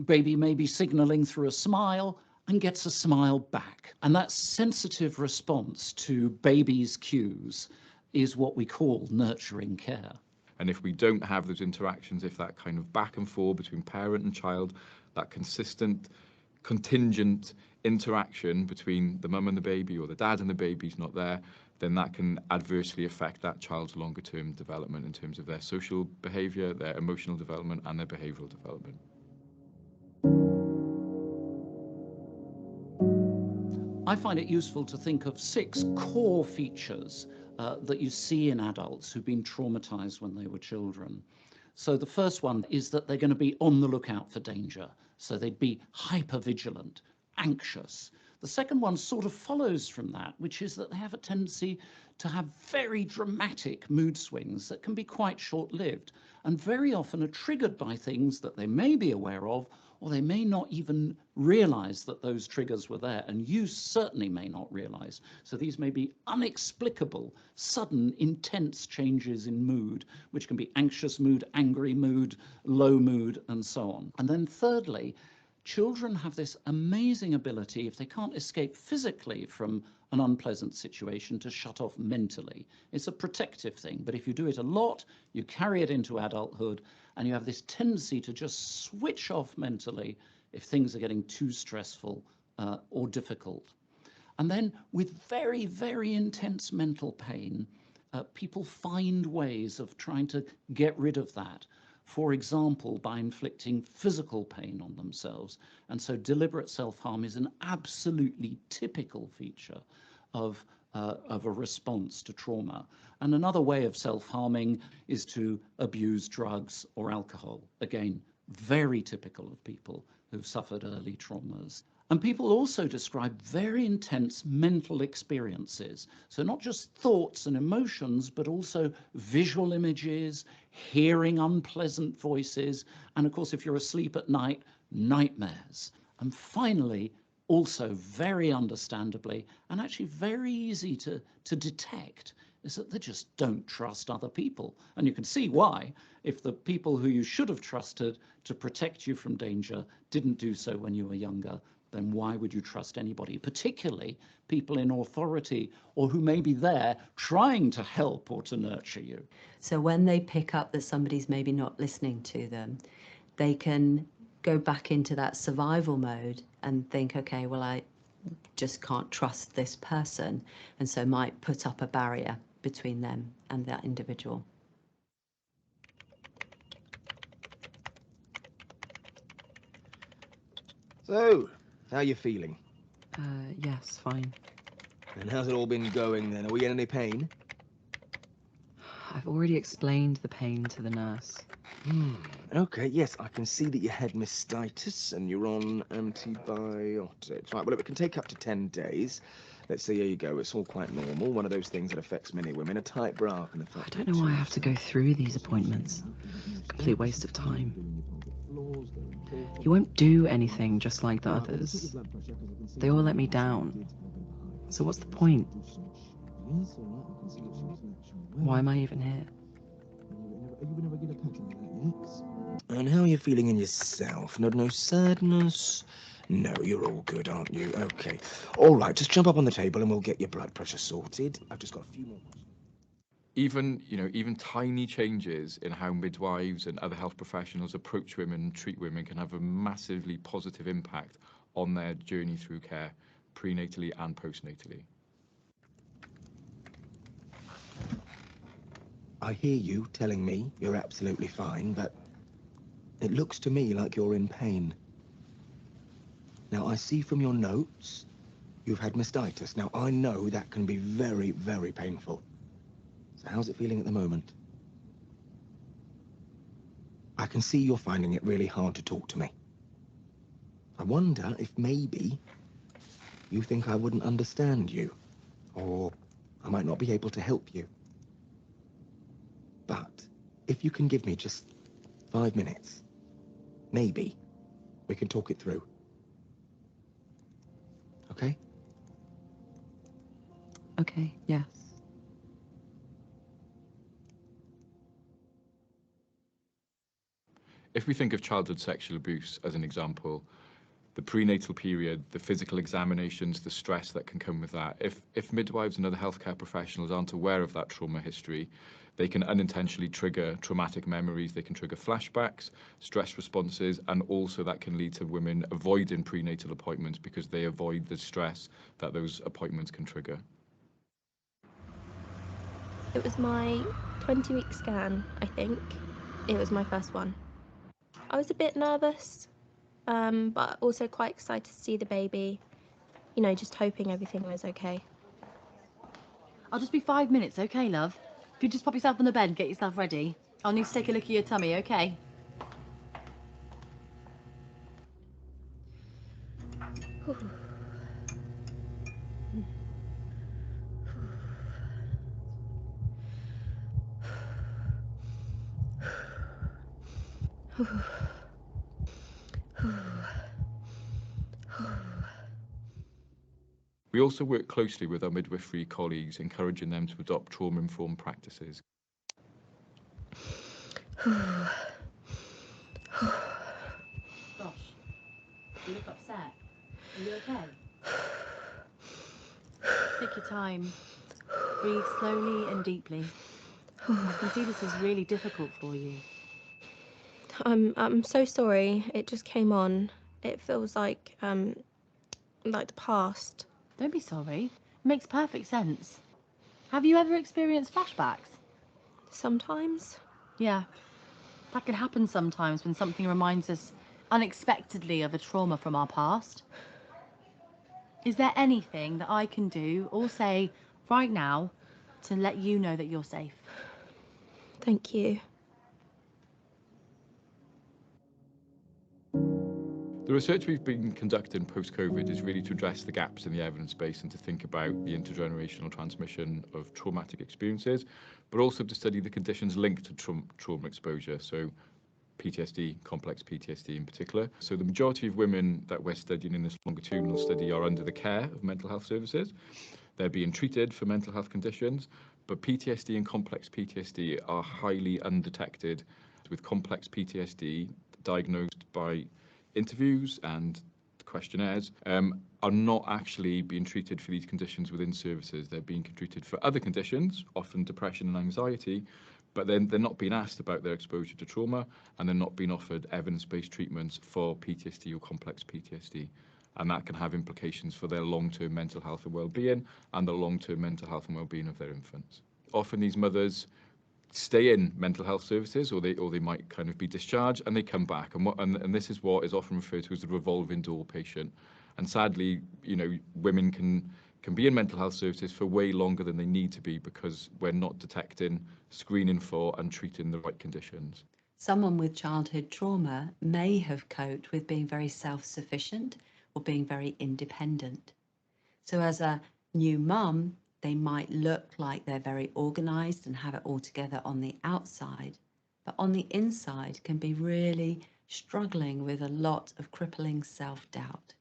baby may be signaling through a smile and gets a smile back. And that sensitive response to baby's cues is what we call nurturing care. And if we don't have those interactions, if that kind of back and forth between parent and child, that consistent, contingent interaction between the mum and the baby or the dad and the baby is not there, then that can adversely affect that child's longer term development in terms of their social behaviour, their emotional development and their behavioural development. I find it useful to think of 6 core features that you see in adults who've been traumatized when they were children. So the first one is that they're going to be on the lookout for danger. So they'd be hypervigilant, anxious. The second one sort of follows from that, which is that they have a tendency to have very dramatic mood swings that can be quite short-lived and very often are triggered by things that they may be aware of, or they may not even realize that those triggers were there, and you certainly may not realize. So these may be inexplicable, sudden, intense changes in mood, which can be anxious mood, angry mood, low mood, and so on. And then thirdly, children have this amazing ability, if they can't escape physically from an unpleasant situation, to shut off mentally. It's a protective thing, but if you do it a lot, you carry it into adulthood, and you have this tendency to just switch off mentally if things are getting too stressful or difficult. And then with very, very intense mental pain, people find ways of trying to get rid of that. For example, by inflicting physical pain on themselves. And so deliberate self-harm is an absolutely typical feature of a response to trauma. And another way of self-harming is to abuse drugs or alcohol. Again, very typical of people who've suffered early traumas. And people also describe very intense mental experiences. So not just thoughts and emotions, but also visual images, hearing unpleasant voices, and of course, if you're asleep at night, nightmares. And finally, also very understandably, and actually very easy to detect, is that they just don't trust other people. And you can see why. If the people who you should have trusted to protect you from danger didn't do so when you were younger, then why would you trust anybody, particularly people in authority or who may be there trying to help or to nurture you? So when they pick up that somebody's maybe not listening to them, they can go back into that survival mode and think, okay, well, I just can't trust this person, and so might put up a barrier between them and that individual. So, how are you feeling? Yes, fine. And how's it all been going then? Are we in any pain? I've already explained the pain to the nurse. Okay, yes, I can see that you had mastitis and you're on antibiotics. Right, well, it can take up to 10 days. Let's see, here you go. It's all quite normal. One of those things that affects many women. A tight bra can affect I don't know why I have to go through these appointments. Complete waste of time. He won't do anything just like the others. They all let me down. So what's the point? Why am I even here? And how are you feeling in yourself? No sadness, No, you're all good, aren't you? Okay. All right, just jump up on the table and we'll get your blood pressure sorted. I've just got a few more. Even tiny changes in how midwives and other health professionals approach women and treat women can have a massively positive impact on their journey through care, prenatally and postnatally. I hear you telling me you're absolutely fine, but it looks to me like you're in pain. Now, I see from your notes you've had mastitis. Now, I know that can be very, very painful. So how's it feeling at the moment? I can see you're finding it really hard to talk to me. I wonder if maybe you think I wouldn't understand you, or I might not be able to help you. But if you can give me just 5 minutes, maybe we can talk it through. Okay? Okay, yes. If we think of childhood sexual abuse as an example, the prenatal period, the physical examinations, the stress that can come with that, if midwives and other healthcare professionals aren't aware of that trauma history, they can unintentionally trigger traumatic memories, they can trigger flashbacks, stress responses, and also that can lead to women avoiding prenatal appointments because they avoid the stress that those appointments can trigger. It was my 20-week scan, I think. It was my first one. I was a bit nervous, but also quite excited to see the baby. You know, just hoping everything was okay. I'll just be 5 minutes, okay, love? If you just pop yourself on the bed and get yourself ready. I'll need to take a look at your tummy, okay? We also work closely with our midwifery colleagues, encouraging them to adopt trauma-informed practices. Gosh, you look upset. Are you okay? Take your time. Breathe slowly and deeply. I can see this is really difficult for you. I'm so sorry. It just came on. It feels like the past. Don't be sorry. It makes perfect sense. Have you ever experienced flashbacks? Sometimes. Yeah. That can happen sometimes when something reminds us unexpectedly of a trauma from our past. Is there anything that I can do or say right now to let you know that you're safe? Thank you. The research we've been conducting post-COVID is really to address the gaps in the evidence base and to think about the intergenerational transmission of traumatic experiences, but also to study the conditions linked to trauma exposure, so PTSD, complex PTSD in particular. So the majority of women that we're studying in this longitudinal study are under the care of mental health services. They're being treated for mental health conditions, but PTSD and complex PTSD are highly undetected, with complex PTSD diagnosed by interviews and questionnaires are not actually being treated for these conditions within services. They're being treated for other conditions, often depression and anxiety, but then they're not being asked about their exposure to trauma, and they're not being offered evidence-based treatments for PTSD or complex PTSD. And that can have implications for their long-term mental health and well-being and the long-term mental health and well-being of their infants. Often these mothers stay in mental health services, or they might kind of be discharged, and they come back, and this is what is often referred to as the revolving door patient. And sadly, women can be in mental health services for way longer than they need to be because we're not detecting, screening for, and treating the right conditions. Someone with childhood trauma may have coped with being very self-sufficient or being very independent. So as a new mum, they might look like they're very organised and have it all together on the outside, but on the inside can be really struggling with a lot of crippling self-doubt.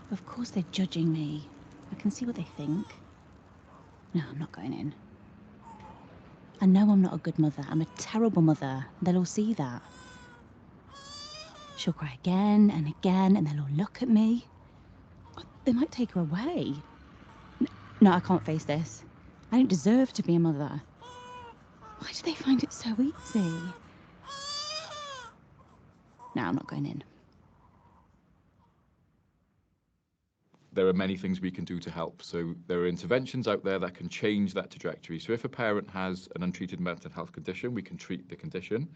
Of course they're judging me. I can see what they think. No, I'm not going in. I know I'm not a good mother. I'm a terrible mother. They'll all see that. She'll cry again and again, and they'll all look at me. They might take her away. No, I can't face this. I don't deserve to be a mother. Why do they find it so easy? No, I'm not going in. There are many things we can do to help. So there are interventions out there that can change that trajectory. So if a parent has an untreated mental health condition, we can treat the condition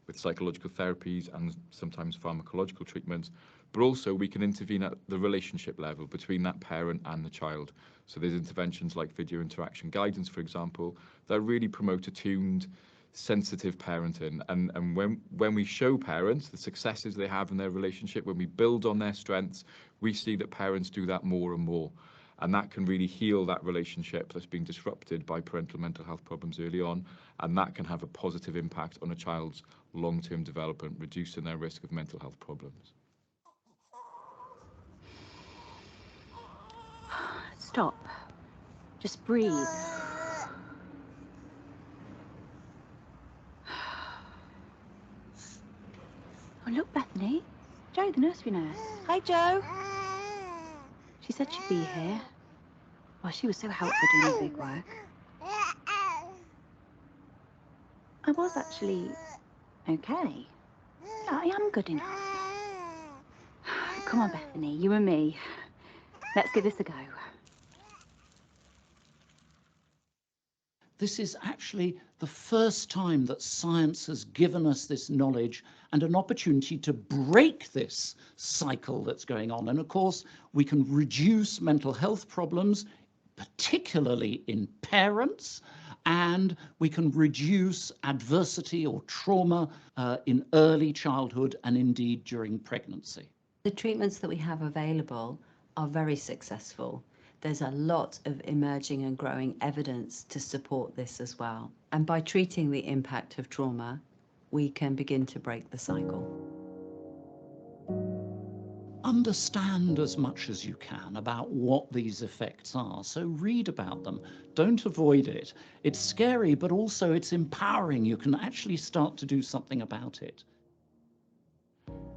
with psychological therapies and sometimes pharmacological treatments, but also we can intervene at the relationship level between that parent and the child. So there's interventions like video interaction guidance, for example, that really promote attuned, sensitive parenting. And when we show parents the successes they have in their relationship, when we build on their strengths, we see that parents do that more and more. And that can really heal that relationship that's being disrupted by parental mental health problems early on. And that can have a positive impact on a child's long-term development, reducing their risk of mental health problems. Stop. Just breathe. Oh, look, Bethany. Jo, the nursery nurse. Hi, Jo. She said she'd be here. Well, she was so helpful doing the big work. I was actually okay. Yeah, I am good enough. Come on, Bethany, you and me. Let's give this a go. This is actually the first time that science has given us this knowledge and an opportunity to break this cycle that's going on. And of course, we can reduce mental health problems, particularly in parents, and we can reduce adversity or trauma in early childhood and indeed during pregnancy. The treatments that we have available are very successful. There's a lot of emerging and growing evidence to support this as well. And by treating the impact of trauma, we can begin to break the cycle. Understand as much as you can about what these effects are. So read about them. Don't avoid it. It's scary, but also it's empowering. You can actually start to do something about it.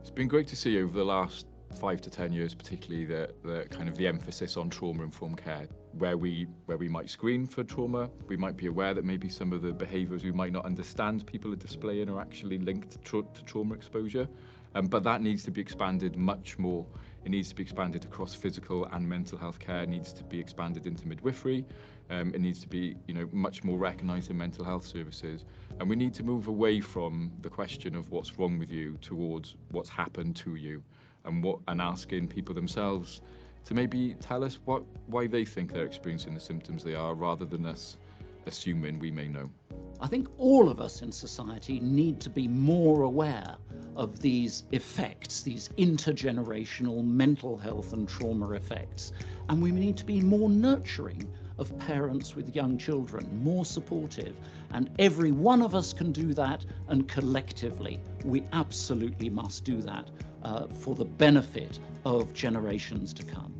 It's been great to see over the last 5 to 10 years, particularly the kind of the emphasis on trauma-informed care, where we might screen for trauma. We might be aware that maybe some of the behaviours we might not understand people are displaying are actually linked to trauma exposure. But that needs to be expanded much more. It needs to be expanded across physical and mental health care. It needs to be expanded into midwifery. It needs to be, much more recognised in mental health services. And we need to move away from the question of what's wrong with you towards what's happened to you, and asking people themselves to maybe tell us why they think they're experiencing the symptoms they are, rather than us assuming we may know. I think all of us in society need to be more aware of these effects, these intergenerational mental health and trauma effects. And we need to be more nurturing of parents with young children, more supportive. And every one of us can do that, and collectively, we absolutely must do that for the benefit of generations to come.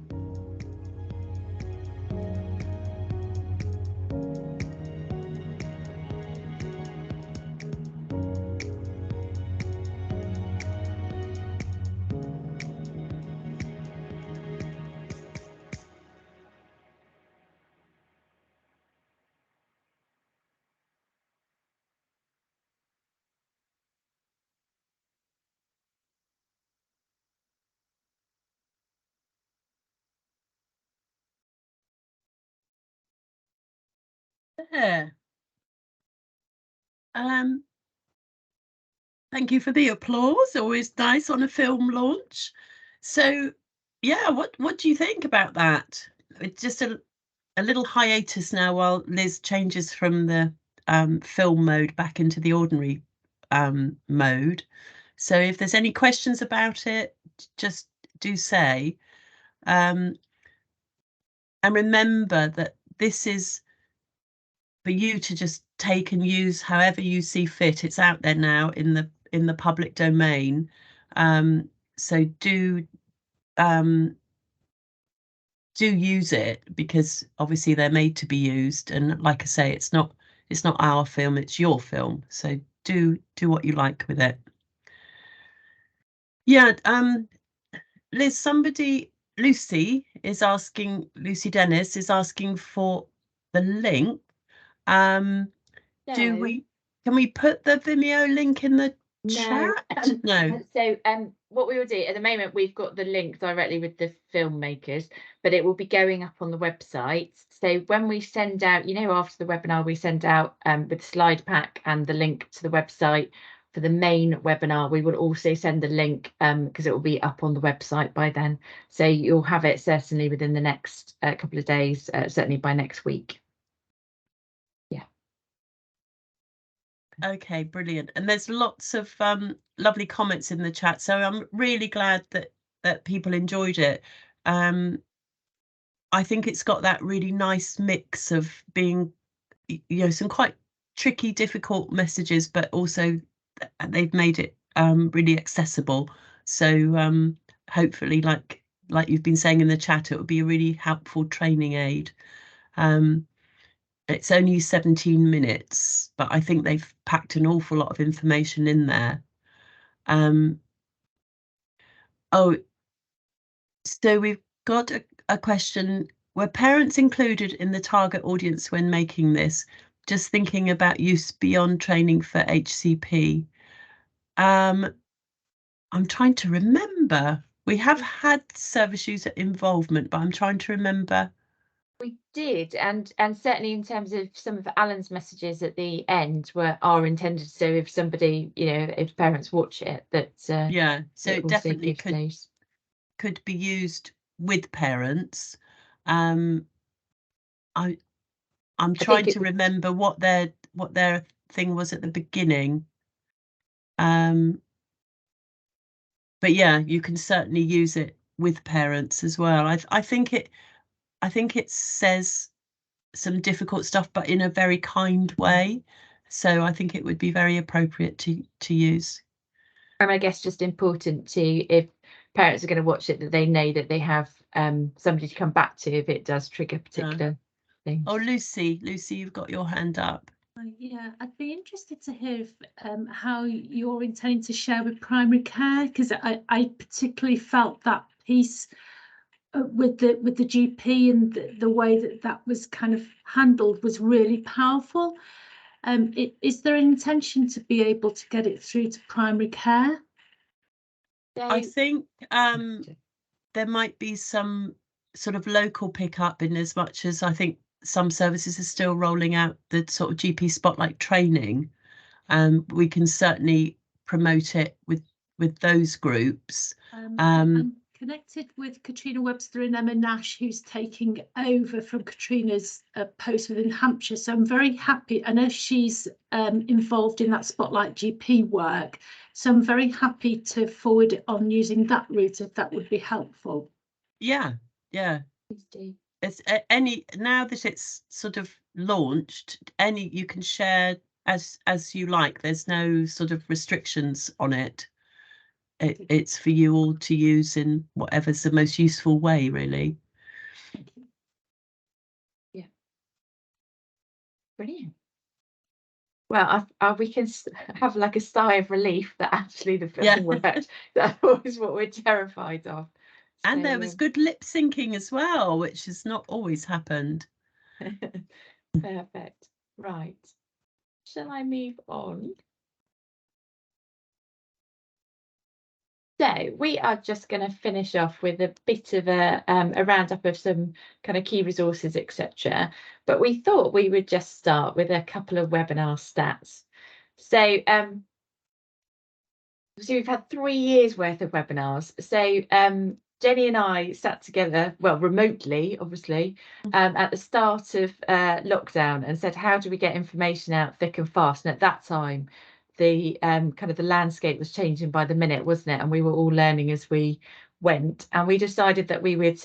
Yeah. Thank you for the applause. Always nice on a film launch. So, yeah, what do you think about that? It's just a little hiatus now while Liz changes from the film mode back into the ordinary mode. So if there's any questions about it, just do say. And remember that this is for you to just take and use however you see fit. It's out there now in the public domain. So do use it, because obviously they're made to be used. And like I say, it's not it's not our film, it's your film. So do what you like with it. Yeah, Liz, Lucy Dennis is asking for the link. Can we put the Vimeo link in the chat? No. So what we will do at the moment, we've got the link directly with the filmmakers, but it will be going up on the website. So when we send out, after the webinar, we send out with the slide pack and the link to the website for the main webinar, we will also send the link because it will be up on the website by then. So you'll have it certainly within the next couple of days, certainly by next week. Yeah. Okay, brilliant. And there's lots of lovely comments in the chat. So I'm really glad that people enjoyed it. I think it's got that really nice mix of being, some quite tricky, difficult messages, but also they've made it really accessible. So hopefully, like you've been saying in the chat, it will be a really helpful training aid. It's only 17 minutes, but I think they've packed an awful lot of information in there. So we've got a question. Were parents included in the target audience when making this? Just thinking about use beyond training for HCP. I'm trying to remember. We have had service user involvement, but I'm trying to remember. We did, and certainly in terms of some of Alan's messages at the end are intended. So if somebody, if parents watch it, that yeah, so it definitely could be used with parents. I'm trying to remember what their thing was at the beginning. But yeah, you can certainly use it with parents as well. I think it says some difficult stuff, but in a very kind way. So I think it would be very appropriate to use. And I guess just important to, if parents are going to watch it, that they know that they have somebody to come back to if it does trigger particular things. Oh, Lucy, you've got your hand up. Yeah, I'd be interested to hear if, how you're intending to share with primary care, because I particularly felt that piece with the GP and the way that was kind of handled was really powerful. Is there an intention to be able to get it through to primary care? I think there might be some sort of local pickup, in as much as I think some services are still rolling out the sort of GP spotlight training. We can certainly promote it with those groups. I'm connected with Katrina Webster and Emma Nash, who's taking over from Katrina's post within Hampshire. So I'm very happy. I know she's involved in that Spotlight GP work. So I'm very happy to forward it on using that route, if that would be helpful. Yeah. It's now that it's sort of launched, you can share as you like. There's no sort of restrictions on it. It's for you all to use in whatever's the most useful way, really. Yeah. Brilliant. Well, we can have like a sigh of relief that actually the film worked. That was what we're terrified of. And there was good lip syncing as well, which has not always happened. Perfect. Right. Shall I move on? So we are just going to finish off with a bit of a roundup of some kind of key resources, etc. But we thought we would just start with a couple of webinar stats. So we've had 3 years worth of webinars. So Jenny and I sat together, well, remotely, obviously, at the start of lockdown and said, how do we get information out thick and fast? And at that time, the kind of the landscape was changing by the minute, wasn't it? And we were all learning as we went. And we decided that we would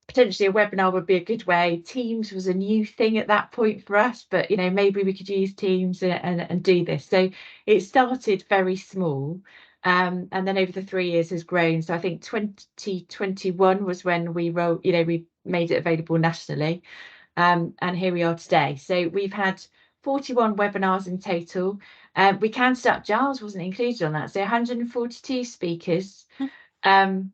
potentially, a webinar would be a good way. Teams was a new thing at that point for us, but maybe we could use Teams and do this. So it started very small. And then over the 3 years has grown. So I think 2021 was when we we made it available nationally. And here we are today. So we've had 41 webinars in total. We can start, Giles wasn't included on that, so 142 speakers. And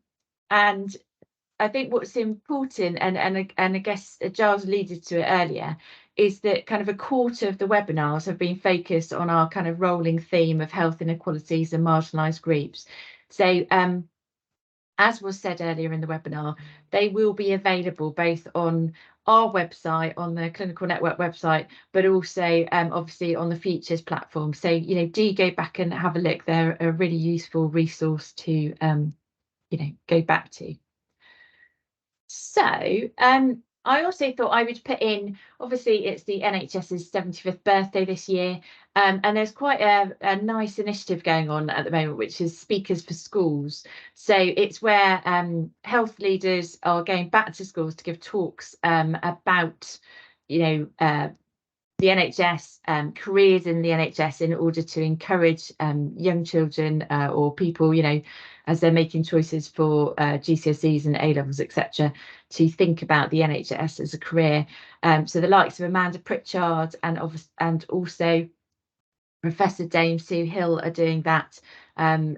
I think what's important, and I guess Giles alluded to it earlier, is that kind of a quarter of the webinars have been focused on our kind of rolling theme of health inequalities and marginalised groups. So as was said earlier in the webinar, they will be available both on our website, on the Clinical Network website, but also obviously on the Futures platform. So, you know, do go back and have a look. They're a really useful resource to, you know, go back to. So I also thought I would put in, obviously it's the NHS's 75th birthday this year, and there's quite a nice initiative going on at the moment, which is Speakers for Schools. So it's where health leaders are going back to schools to give talks about, you know, the NHS, careers in the NHS, in order to encourage young children or people, you know, as they're making choices for GCSEs and A-levels, etc., to think about the NHS as a career. So the likes of Amanda Pritchard and also Professor Dame Sue Hill are doing that.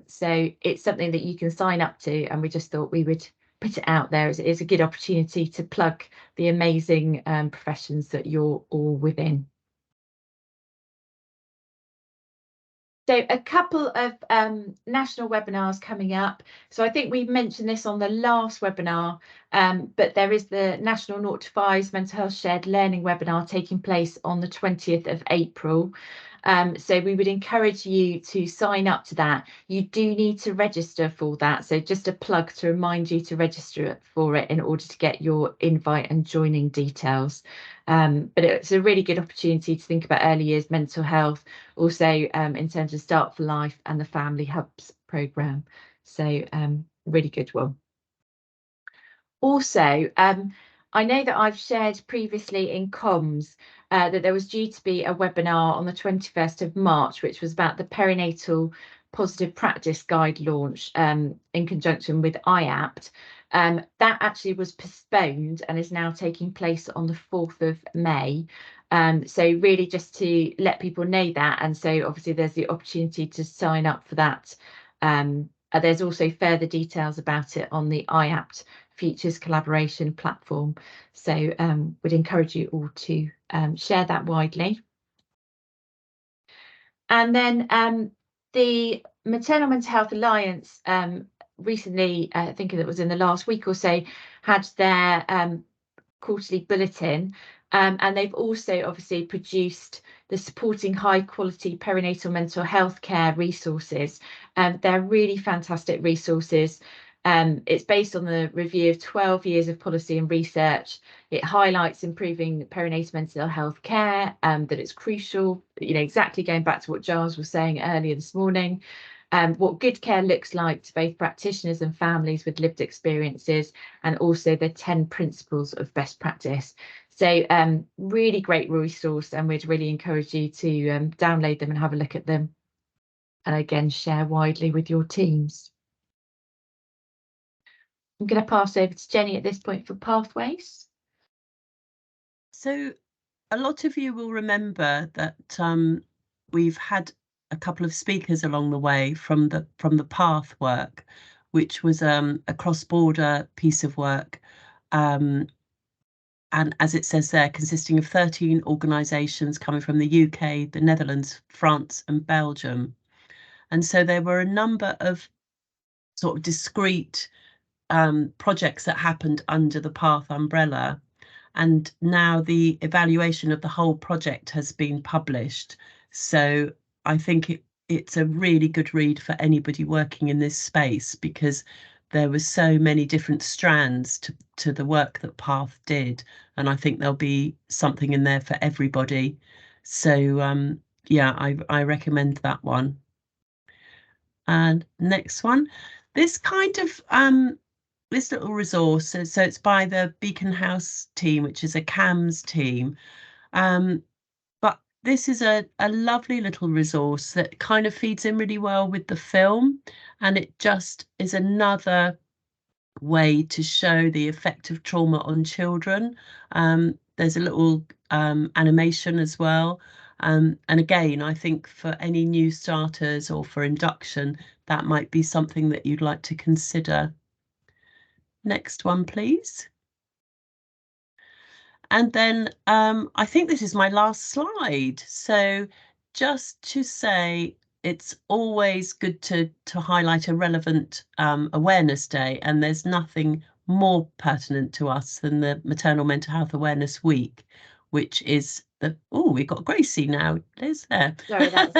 So it's something that you can sign up to, and we just thought we would put it out there. It's a good opportunity to plug the amazing professions that you're all within. So a couple of national webinars coming up. So I think we've mentioned this on the last webinar, but there is the National 0 to 5 Mental Health Shared Learning webinar taking place on the 20th of April. So we would encourage you to sign up to that. You do need to register for that. So just a plug to remind you to register for it in order to get your invite and joining details. But it's a really good opportunity to think about early years mental health, also in terms of Start for Life and the Family Hubs programme. So really good one. Also, I know that I've shared previously in comms that there was due to be a webinar on the 21st of March, which was about the perinatal positive practice guide launch in conjunction with IAPT. That actually was postponed and is now taking place on the 4th of May. So really just to let people know that, and so obviously there's the opportunity to sign up for that. There's also further details about it on the IAPT Futures collaboration platform. So would encourage you all to share that widely. And then the Maternal Mental Health Alliance recently, I think it was in the last week or so, had their quarterly bulletin, and they've also obviously produced the Supporting High Quality Perinatal Mental Health Care resources. They're really fantastic resources. It's based on the review of 12 years of policy and research. It highlights improving perinatal mental health care, that it's crucial, you know, exactly going back to what Giles was saying earlier this morning, what good care looks like to both practitioners and families with lived experiences, and also the 10 principles of best practice. So really great resource, and we'd really encourage you to download them and have a look at them. And again, share widely with your teams. I'm going to pass over to Jenny at this point for pathways. So a lot of you will remember that we've had a couple of speakers along the way from the Path work, which was a cross-border piece of work, and as it says there, consisting of 13 organisations coming from the UK, the Netherlands, France and Belgium. And so there were a number of sort of discrete projects that happened under the Path umbrella. And now the evaluation of the whole project has been published. So I think it's a really good read for anybody working in this space, because there were so many different strands to the work that Path did. And I think there'll be something in there for everybody. So yeah, I recommend that one. And next one, this kind of this little resource, so it's by the Beacon House team, which is a CAMS team, but this is a lovely little resource that kind of feeds in really well with the film, and it just is another way to show the effect of trauma on children. There's a little animation as well, And again, I think for any new starters or for induction, that might be something that you'd like to consider. Next one, please. And then I think this is my last slide. So just to say, it's always good to highlight a relevant awareness day, and there's nothing more pertinent to us than the Maternal Mental Health Awareness Week, which is the, oh, we've got Gracie now, Liz there. Sorry, that's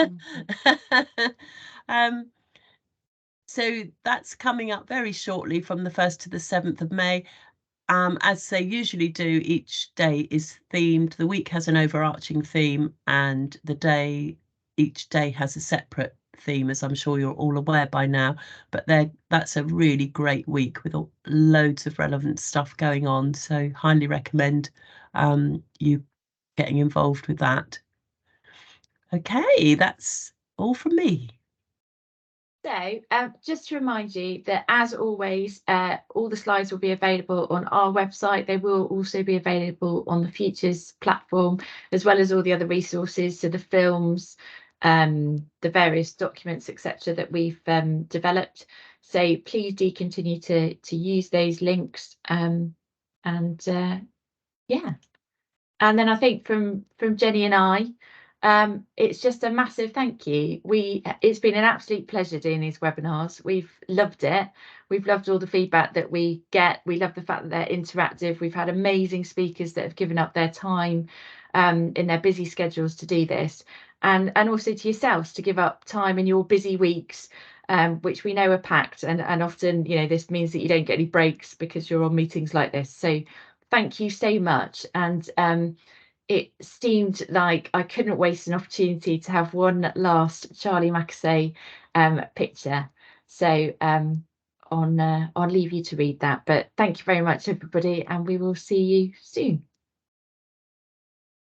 so that's coming up very shortly from the 1st to the 7th of May. As they usually do, each day is themed. The week has an overarching theme, and each day has a separate theme, as I'm sure you're all aware by now. But that's a really great week with loads of relevant stuff going on. So highly recommend you getting involved with that. Okay, that's all from me. So just to remind you that, as always, all the slides will be available on our website. They will also be available on the Futures platform, as well as all the other resources, so the films, the various documents, etc., that we've developed. So please do continue to use those links. Yeah. And then I think from Jenny and I, it's just a massive thank you. It's been an absolute pleasure doing these webinars. We've loved it. We've loved all the feedback that we get. We love the fact that they're interactive. We've had amazing speakers that have given up their time in their busy schedules to do this, and also to yourselves to give up time in your busy weeks, which we know are packed, and often, you know, this means that you don't get any breaks because you're on meetings like this. So thank you so much. And it seemed like I couldn't waste an opportunity to have one last Charlie Mackesay picture. So I'll leave you to read that. But thank you very much, everybody, and we will see you soon.